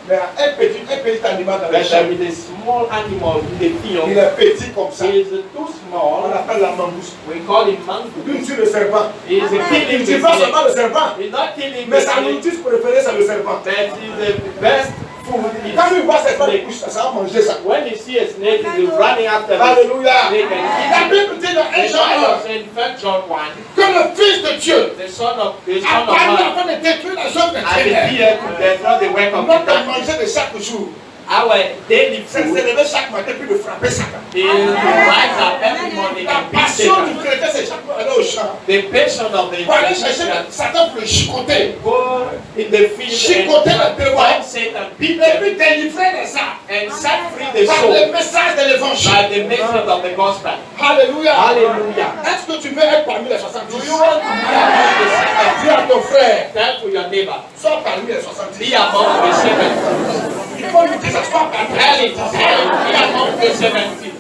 Mais un petit animal dans But les champs, there is a small animal in the il field. est petit comme ça. He is too On small. l'appelle la mangouste. We call him Lui, mongoose. il tue le serpent. He is Il killing ne the tue pas snake. seulement le serpent, He's not killing mais the sa snake. nourriture préférée, c'est le serpent. That is the best food. Quand il voit Is serpent, il snake. couche, ça va manger ça. When you see a snake, he is running after the Alléluia. snake and La eating it. Bible dit dans 1 The Jean Bible 1 says in 1 John 1, que le Fils de Dieu the Son of a parlé Man afin de détruire les œuvres des has ténèbres. appeared to destroy the work of Non the de darkness. manger de chaque jour. Our daily C'est food se lever chaque matin puis de frapper Satan. is to rise up every morning La and beat passion du Satan. chrétien, c'est chaque fois aller au champ. The passion of the Pour aller chercher Christian Satan pour le chicoter. go in the field Chicoter and le démon. find Satan, beat Et them, puis délivrer les âmes. and set free the Par soul le message de l'évangile. by the message of the gospel. Alléluia. Hallelujah. Est-ce que tu veux être parmi les Do 70? you want to be among the 70? Dis à ton frère, Tell to your neighbor. sois parmi les Be 70. among the 70. Il faut lui dire, sois parmi Tell les it. Tell it. Be among the 70.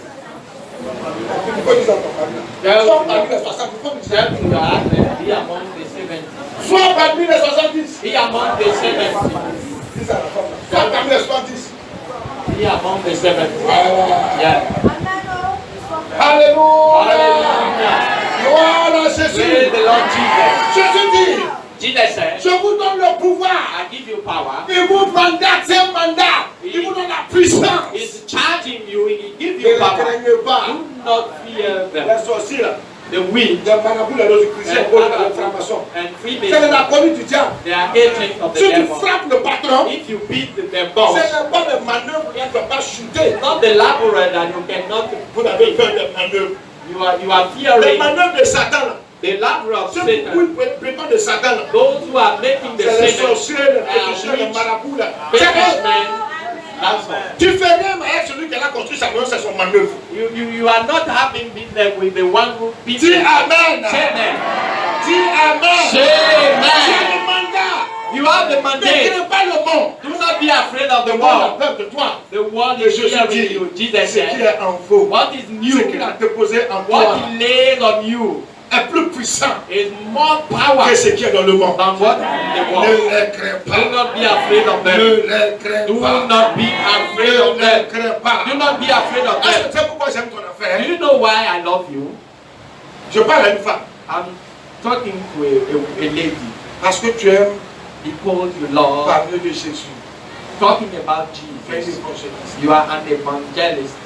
Il faut dire à ton frère. Sois parmi les 60. Il faut lui dire. Tell to your husband. Be among the 70. Sois parmi les 70. Be among the 70. Dis à la femme. Sois parmi les 70. Be among the 70. Voilà. Yeah. Alléluia. Hallelujah. Gloire à Praise Jésus. the Lord Jesus. Jésus dit, Jesus said, je vous donne le pouvoir. I give you power. Il vous mandate, c'est un mandat. Il vous donne la puissance. He's charging you. He gives Ne you les power. craignez pas. Do not fear them. Les sorciers là, The wind les marabouts, les rosicruciens, les francs-maçons. and C'est les freemasons. acolytes du diable. They are agents of the Si tu devil. frappes le patron, If you beat the boss, c'est pas de manœuvre, il ne peut pas chuter. not the laborer that you cannot. Vous avez peur des manœuvres. You are Les fearing manœuvres de Satan là. the laborer of Ceux Satan. qui prétendent de Satan là. Those who are making the C'est les Satan sorciers, les féticheurs, les marabouts là. C'est eux. businessmen. That's all. Tu fais rien avec celui qui a construit sa maison, c'est son manœuvre. You are not having business with the one who beat Dis you. Amen. Say amen. Dis Amen. Say Tu as amen. le mandat. You have the Ne mandate. crains pas le monde. Do not be afraid of the Le monde a world. peur de toi. The world Et is Jésus fearing dit, you. Jesus ce qui said, est en vous, what is ce new, qu'il a déposé en what toi, he lays on you est plus puissant is more power que ce qui est dans le monde. than what is in the Ne world. les crains Do pas. not be afraid of Ne them. les crains Do pas. not be afraid of Ne them. les crains pas. Do not be afraid of Est-ce them. que tu sais pourquoi j'aime ton affaire? Do you know why I love you? Je parle à une femme. I'm talking to a lady Parce que tu aimes because you love parler de Jésus. talking about Tu es un Jesus. évangéliste. You are an evangelist.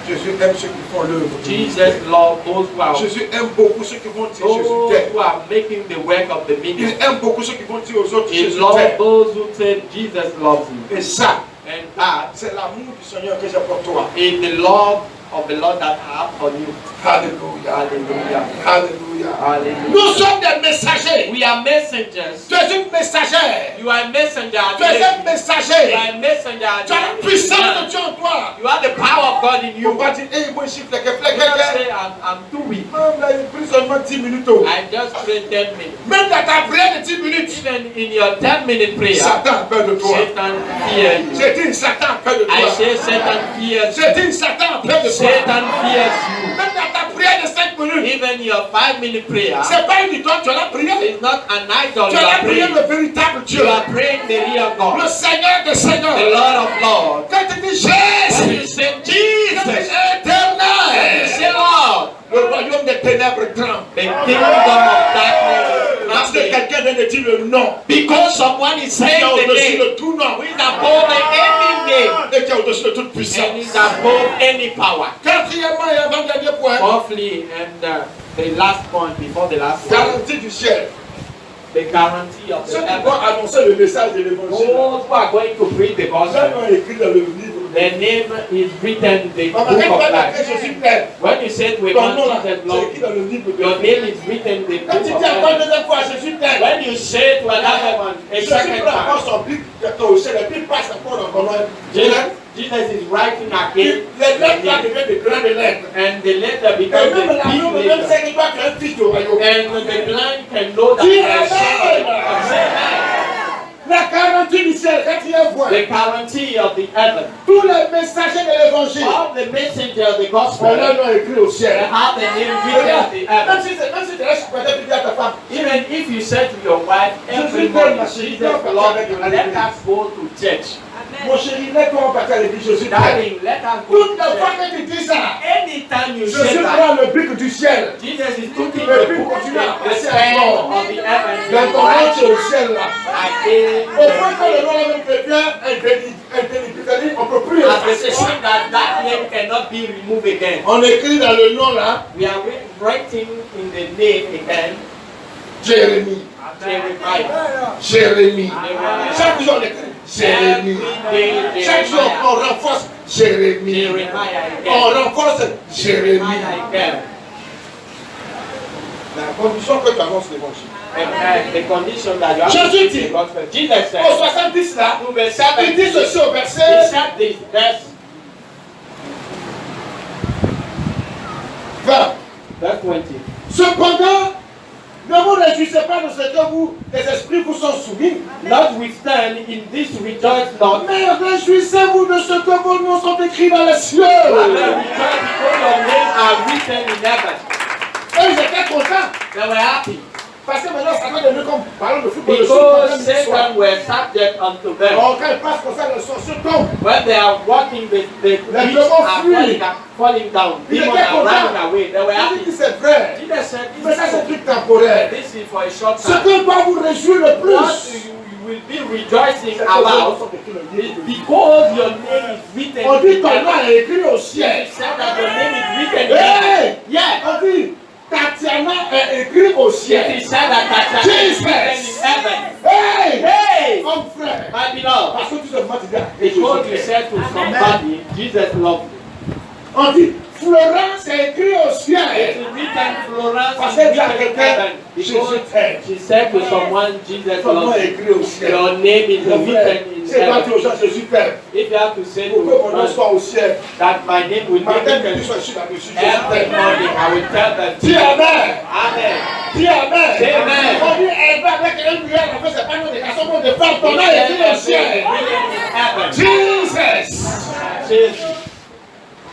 Jésus aime ceux qui font l'œuvre. Jesus loves those who are Jésus aime beaucoup ceux qui vont dire Jésus those t'aime. who are making the work of the Il ministry. aime beaucoup ceux qui vont dire aux autres He Jésus loves t'aime. those who say Jesus loves you. Et ça, And that c'est l'amour du Seigneur que j'ai pour toi. is the love of the Lord that I have for you. Alléluia. Hallelujah. Alléluia. Hallelujah. Nous sommes des messagers. We are messengers. Tu es une messagère. You are a messenger. Tu es un You are messager. a messenger. Tu as la puissance de Dieu en toi. You have the power of God in On you. va dire, hey, moi, je suis You don't say, I'm too weak. Même là, il pris seulement 10 minutes. Oh. I just pray 10 minutes. Même dans ta prière de 10 minutes, Even in your 10-minute prayer, Satan a peur de toi. Satan fears you. J'ai dit, Satan a peur de toi. I say Satan fears you. J'ai dit, Satan a peur de toi. Satan fears you. Même dans ta prière de 5 minutes, Even your 5-minute prayer, c'est pas une idole, tu as la prière. it's not an idol. Tu You as la are prière praying. le véritable Dieu. You are praying the real Le God, Seigneur des the Seigneurs. Lord of Lords. Quand tu dis When Jésus, you say tu dis Jesus, when you éternel. say Lord, Le royaume des ténèbres tremble. the kingdom of darkness Parce que is nothing. quelqu'un vient de dire le nom. Because someone is Qui saying est the au-dessus name, de tout nom. who is above any name, Et qui est au-dessus de toute and puissance. is above any power. Quatrièmement et avant-dernier point. Fourthly, and the last point before the last one, Garantie du ciel. the guarantee of Ceux the qui vont heaven. annoncer le message de l'évangile. Those who are going to preach the Leur gospel, nom est écrit dans le livre. their name is written in the Maman, book quand of tu vas life. dire Jésus plaît, When you said we ton want nom là, Jesus c'est Lord, écrit dans le livre de your name is written in the Quand book tu of dis encore une heaven. deuxième fois Jésus plaît, When you say to another one, a Jésus second prend encore time, son bic au ciel et puis il passe encore dans ton nom. Jesus is writing again, Les lettres là deviennent de grandes lettres. and the letter Et becomes même a l'aveugle, big même letter. c'est qu'il doit être un fils du royaume. And the blind can know that Dis they are Amen. son. Say La garantie du ciel, quand il y a amen. voix, The guarantee of the heaven. tous les messagers de l'évangile, All the messengers of the on gospel, leur nom écrit au they ciel. have the name written in the Même heaven. si tu restes peut-être tu dis à ta femme, Even if you say to your wife every morning, Jesus Lord, you let us go to church. mon chéri, laisse-toi en partir à l'église, Jésus plaît. Darling, let us go Toutes to les fois church. que tu dis ça, Anytime you say Jésus that, prend le bic du ciel. Jesus is putting Et the puis book continue à the passer pen encore. of the heaven. Dans ton nom, tu es au ciel là. Again, Au point que le nom même devient indélébile, on ne peut plus at the effacer ça. point that name cannot be removed again. On écrit dans le nom là, We are writing in the name again, Jérémie. Jeremiah. Jérémie. Jeremiah. Chaque jour on écrit Jérémie. Every day, Chaque jour on renforce Jérémie. Jeremiah On again. renforce Jérémie. Jeremiah again. La condition que tu annonces l'évangile. And the condition that you have to Jésus preach dit, the gospel. Jesus said, au 70 là, to verse il 7, dit ceci au he verset said this, verse 20. 20. Cependant, ne vous réjouissez pas de ce que vous, les esprits vous sont soumis, Notwithstanding, in this rejoice not, mais réjouissez-vous de ce que vos noms sont écrits dans les cieux. but rejoice because your names are written in heaven. Et ils étaient contents. They were happy Parce que maintenant, ça va devenir comme parlant de football. because Satan were subject unto them. Alors, quand ils passent comme ça, le sorcier tombe. When they are walking, the beasts are falling down. Ils Demons étaient are contents. running away. They were Il dit happy. c'est vrai. Jesus said, Mais ça, c'est un truc temporaire. this is for a short Ce time. que doit vous réjouir le What plus, you will be rejoicing c'est que vos noms about sont écrits dans le is livre. because your name is written On dit in ton nom heaven. est écrit au ciel. He said that your name is written in Hey! heaven. Yeah. On dit Tatiana est écrit au He ciel. said that Tatiana is Jesus. written in heaven. Hey! Hey, Mon frère. my beloved, Parce que tout simplement tu dis, ah, because you Jésus. said to somebody, Jesus loved you. On dit Florence est écrit au It ciel. is written Florence Parce is qu'elle dit à written in quelqu'un, heaven. Jésus Because t'aime. she said to someone, Jesus Ton nom loves est you. écrit au ciel. Your name is Mon frère, written in c'est pas heaven. aux gens Jésus t'aime. If you have to say Pour que mon nom to soit au ciel. that my name will be Matin, written midi, soir, je suis là-dessus. Jésus every t'aime. morning, I will tell them. Dis Amen. Amen. Dis Amen. Amen. On dit elle va avec un prière. En fait, c'est pas nom de garçon, nom de femme. Ton nom He est said écrit au that it ciel. is written in heaven. Jesus. Jesus.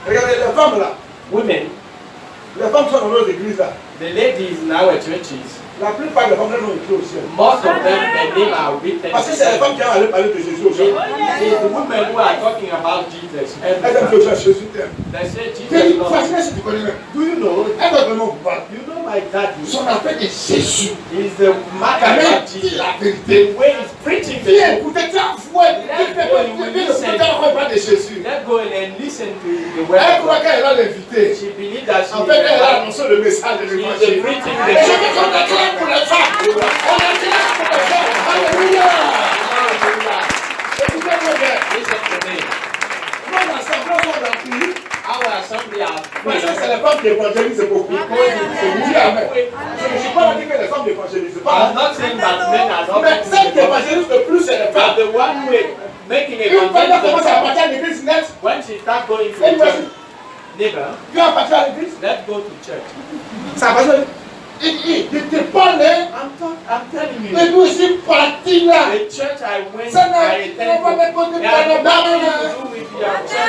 Regardez les femmes là. Women, Les femmes sont dans nos églises là. the ladies in our churches, La plupart des femmes là sont écrites au ciel. most of them, their name are written Parce que in c'est les heaven. femmes qui ont allé parler de Jésus aux gens. It's the women who are talking about Jesus. Elles Every aiment time. que Jésus t'aime. They say C'est Jesus loves fascinant si tu connais même. you. Do you know? Elle va vraiment vous parler. You know my daddy Son affaire est Jésus. is the matter Amen. about Dis Jesus. la vérité. The way he's preaching the Viens truth. écouter, tu as fouet. Tu fais pas on parle de Jésus. Let's go and listen to the word Elle of croit God. qu'elle va l'inviter. She believes that she En fait, elle a is annoncé le message de the l'évangile. preaching Et je veux qu'on the acclame pour les femmes. On acclame pour les femmes. Alléluia. Écoutez-moi bien. Listen to me. Quand l'assemblée sont remplie, Our assembly are Parce que c'est les femmes qui évangélisent beaucoup. because it's Dis amen. a way. Je ne suis pas dit que les femmes n'évangélisent I'm pas. not saying that men are not Mais celles qui évangélisent le plus, c'est les but femmes. the one way making Une femme qui commence à evangelism, partir à l'église net, when she start going to elle church, va neighbor, tu vas partir à l'église, let's go to church. ça va se. Il te parle, hein. I'm telling you, Et nous aussi partis là. the church I went, Ça n'a I pas attended, de it has nothing parler. to do with your church.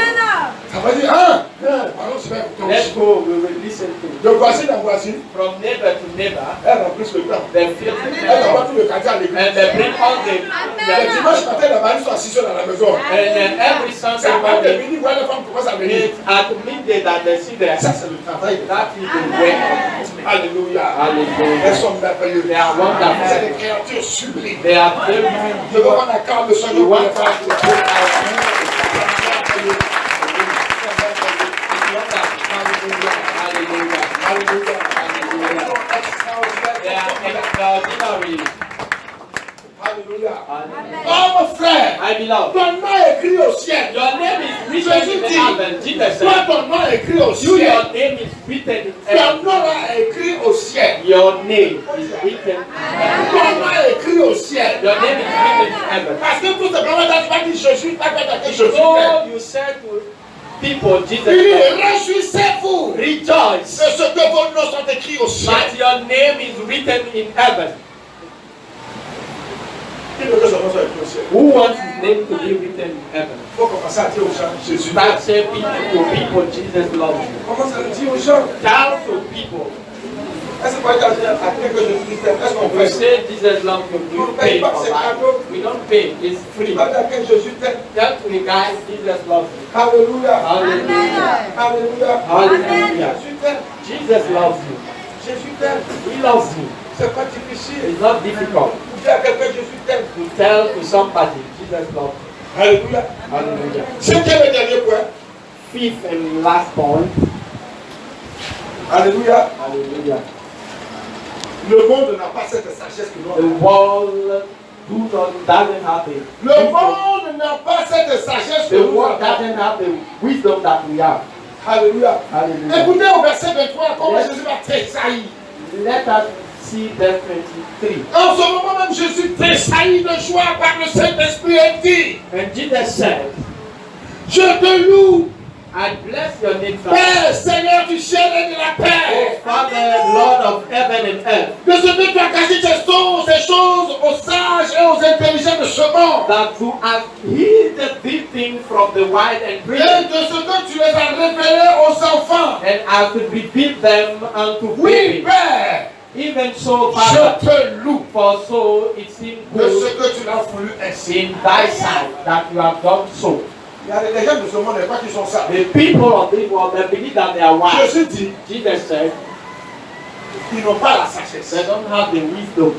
Ça va dire, hein? Allons se faire pour Let's go, we will listen to. de voici la voisine, From neighbor to neighbor, elle remplit le temps. they fill the Elle envoie temple, tout le quartier à and l'église. they bring all Le the dimanche matin, la mari sont assis dans la maison. and then every C'est Sunday à partir de morning, midi, voilà les femmes commencent à venir. it's at midday that they see the Ça, c'est le travail. that is the way. Alléluia. Hallelujah. Elles sont merveilleuses. They are wonderful. C'est des créatures sublimes. They are very Je veux prendre la carte de son You nom. want Hallelujah. Alléluia. They are extraordinary. Alléluia. Hallelujah. Oh mon frère, My beloved, ton nom est écrit au ciel. your name is written in the heaven. Jesus Toi, said, ton nom est écrit au you, ciel. your name is written in Ton heaven. nom est écrit au ciel. Your name is written in Ton heaven. nom est écrit au ciel. Your name is written in heaven. Parce que tout simplement, quand tu vas dire je suis, je suis. So you said to people, Jesus Il dit, said, réjouissez-vous rejoice de ce que vos noms sont écrits au ciel. that your name is written in heaven. Qui veut que son nom soit écrit au ciel? Who wants his name to be written in heaven? Il faut commencer à dire aux gens, Jésus. Start saying people, Jesus loves you. Commence à le dire aux gens. Tell to people. Est-ce qu'on va dire à quelqu'un que Jésus t'aime? Est-ce qu'on We peut say Jesus loves you. You pay for life. We don't pay. It's free. Tu vas dire à quelqu'un Jésus t'aime? Tell to the guy Jesus loves you. Alléluia. Hallelujah. Alléluia. Hallelujah. Jésus t'aime. Jesus loves you. Jésus t'aime. He loves you. C'est pas difficile. It's not difficult Dis à quelqu'un Jésus t'aime. to tell to somebody Jesus loves you. Alléluia. Hallelujah. C'est quel est le dernier point? Fifth and last point. Alléluia. Hallelujah. Le monde n'a pas cette sagesse que nous The avons. world doesn't have the Le monde n'a pas cette sagesse que the nous world avons. doesn't have the wisdom that we have. Alléluia. Hallelujah. Écoutez au verset 23 comment Yes. Jésus va tressaillir. Let us see verse 23. En ce moment même, Jésus tressaillit de joie par le Saint-Esprit et dit, And Jesus said, je te loue, I bless your name, Father. Père, Seigneur du ciel et de la Oh terre, Father, Lord of heaven and earth, de ce que tu as caché ces choses aux sages et aux intelligents de ce monde, that you have hid these things from the wise and et brilliant, de ce que tu les as révélés aux enfants. and have revealed them unto Oui, babies. Père, Even so, je Father, te loue for so it seems de ce good que tu l'as voulu ainsi. in thy sight that you have done so. Il y a des gens de ce monde, pas qui sont ça. The people of this world, they believe that they are wise. Jésus dit, Jesus said, ils n'ont pas la sagesse. they don't have the wisdom.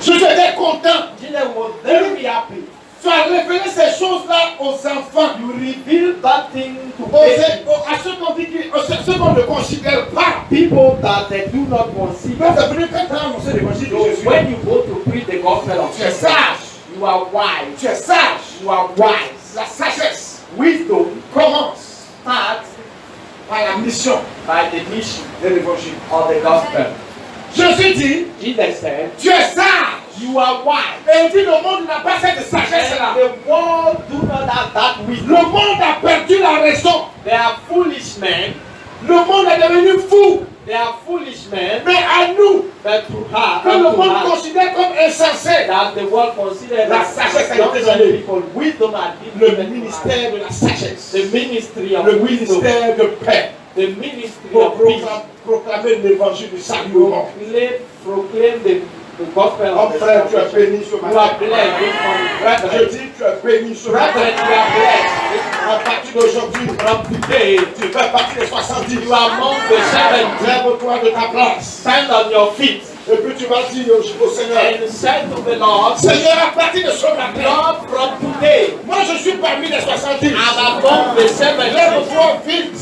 Jésus était content. Jesus was very happy. Tu as révélé ces choses-là aux enfants. You reveal that thing to À ceux qu'on ne considère pas. people that they do not Donc, consider. ça veut dire que quand tu as annoncé l'évangile de So Jésus, when you go to preach the gospel of tu es Jesus, sage. you are wise. Tu es sage. You are wise. La sagesse Wisdom commence starts par la mission by the mission de l'évangile. of the gospel. Jésus dit, Jesus said, tu es sage. you are wise. Et il dit, le monde n'a pas cette sagesse-là. And the world do not have that Le wisdom. monde a perdu la raison. They are foolish men. Le monde est devenu fou. They are foolish men. Mais à nous, But to have, que le monde considère comme insensé, that the world considers La as sagesse a young été donnée. people, wisdom has been le given to us. ministère de la sagesse, The ministry of le wisdom, ministère de paix, the ministry pour of peace, proclamer l'évangile du salut au monde. proclaim the gospel Oh of the frère, tu es salvation. béni ce You are matin. blessed this morning, Je brethren. dis, tu es béni ce Brethren, matin. you are blessed. À partir d'aujourd'hui, From today, tu fais partie des 70. you are among the 70. Lève-toi de ta place. Stand on your feet Et puis tu vas dire au Seigneur, and say to the Lord, Seigneur, à partir de ce matin, Lord, from today, moi je suis parmi les 70. I'm among the 70. Lève-toi vite.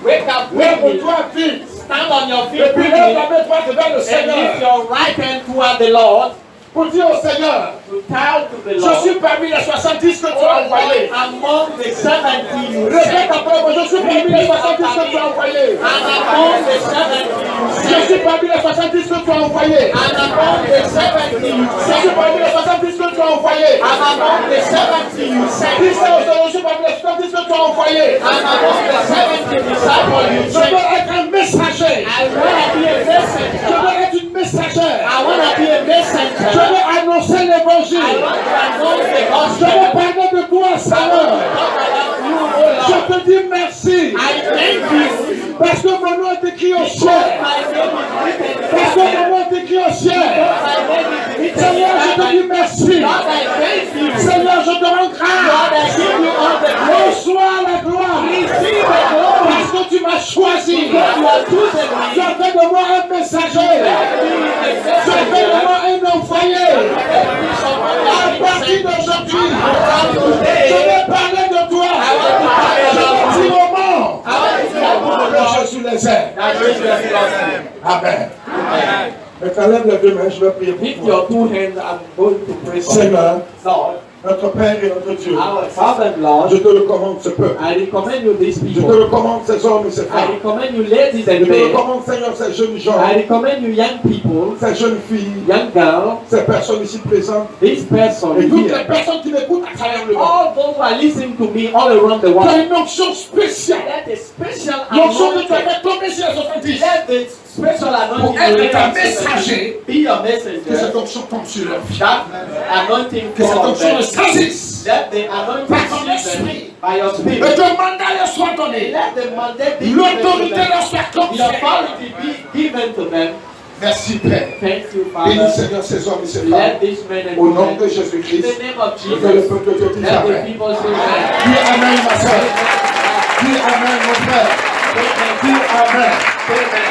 Wake up quickly. Lève-toi vite. Stand on your Et feet puis quickly lève la main droite vers le and Seigneur. lift your right hand toward the Lord. pour dire au Seigneur, to tell to the je Lord, suis parmi les 70 que tu as envoyés. among the 70 you Répète sent, après moi, je suis parmi les 70 que tu as envoyés. and among the 70 you Je suis sent, parmi les 70 que tu as envoyés. and among the 70 you Je suis sent, parmi les 70 que tu as envoyés. and among the 70 you Dis sent, ça au Seigneur, je suis parmi les 70 que tu as envoyés. and among the 70 disciples you Je sent, veux être un messager. I want to be a Je messenger. veux être une messagère. I want to be a Je messenger. veux annoncer I l'évangile. want to announce the Je gospel. veux parler de toi, I want Seigneur. to talk about you, oh Je Lord. te dis merci. I thank you. Parce que mon nom est écrit au Because ciel. my name is written in Parce que mon heaven. nom est écrit au ciel. My name is written in Seigneur, je te dis heaven. merci. Lord, I thank you. Seigneur, je te rends Lord, grâce. I give you all the praise. Reçois la gloire. Receive the glory. Parce que tu m'as choisi. Because you are chosen Tu me. as fait de moi un messager. Tu as fait de moi un envoyé. À partir d'aujourd'hui, je vais parler de toi. Je vais dire au monde que Jésus les aime. Amen. Mais quand lève les deux mains, je vais prier Lift pour toi. your two hands. I'm going to pray for you. Seigneur, Lord, notre Père et notre Dieu, our Father and Lord, je te recommande ce peuple. I recommend you these Je te people. recommande ces hommes et ces I femmes. recommend you ladies Je and te men. recommande, Seigneur, ces jeunes I gens, recommend you young people, ces jeunes filles, young girls, ces personnes ici présentes this person et toutes les here. personnes qui m'écoutent à travers le monde. All those who are listening to me all around the Tu as world. une onction spéciale. Let the special L'onction que tu anointing. avais tombée sur les 70. Let the special Pour anointing être un be messager, Be your que cette messenger. onction tombe sur leur vie. That anointing Que cette fall on onction les them. saisisse. Let the anointing Par ton seize them esprit. by your Et spirit. que le mandat leur soit donné. Let the mandate be given to L'autorité them. leur soit The confiée. authority be given to them. Merci Père. Thank you, Bénis Father. Seigneur ces hommes et ces femmes. Let this man and Au nom de woman, in Jésus-Christ. the name of Et que le Jesus, peuple de Dieu dise let the Amen. people say amen. Dis Amen ma soeur. Dis Amen mon frère. Dis Amen. Amen.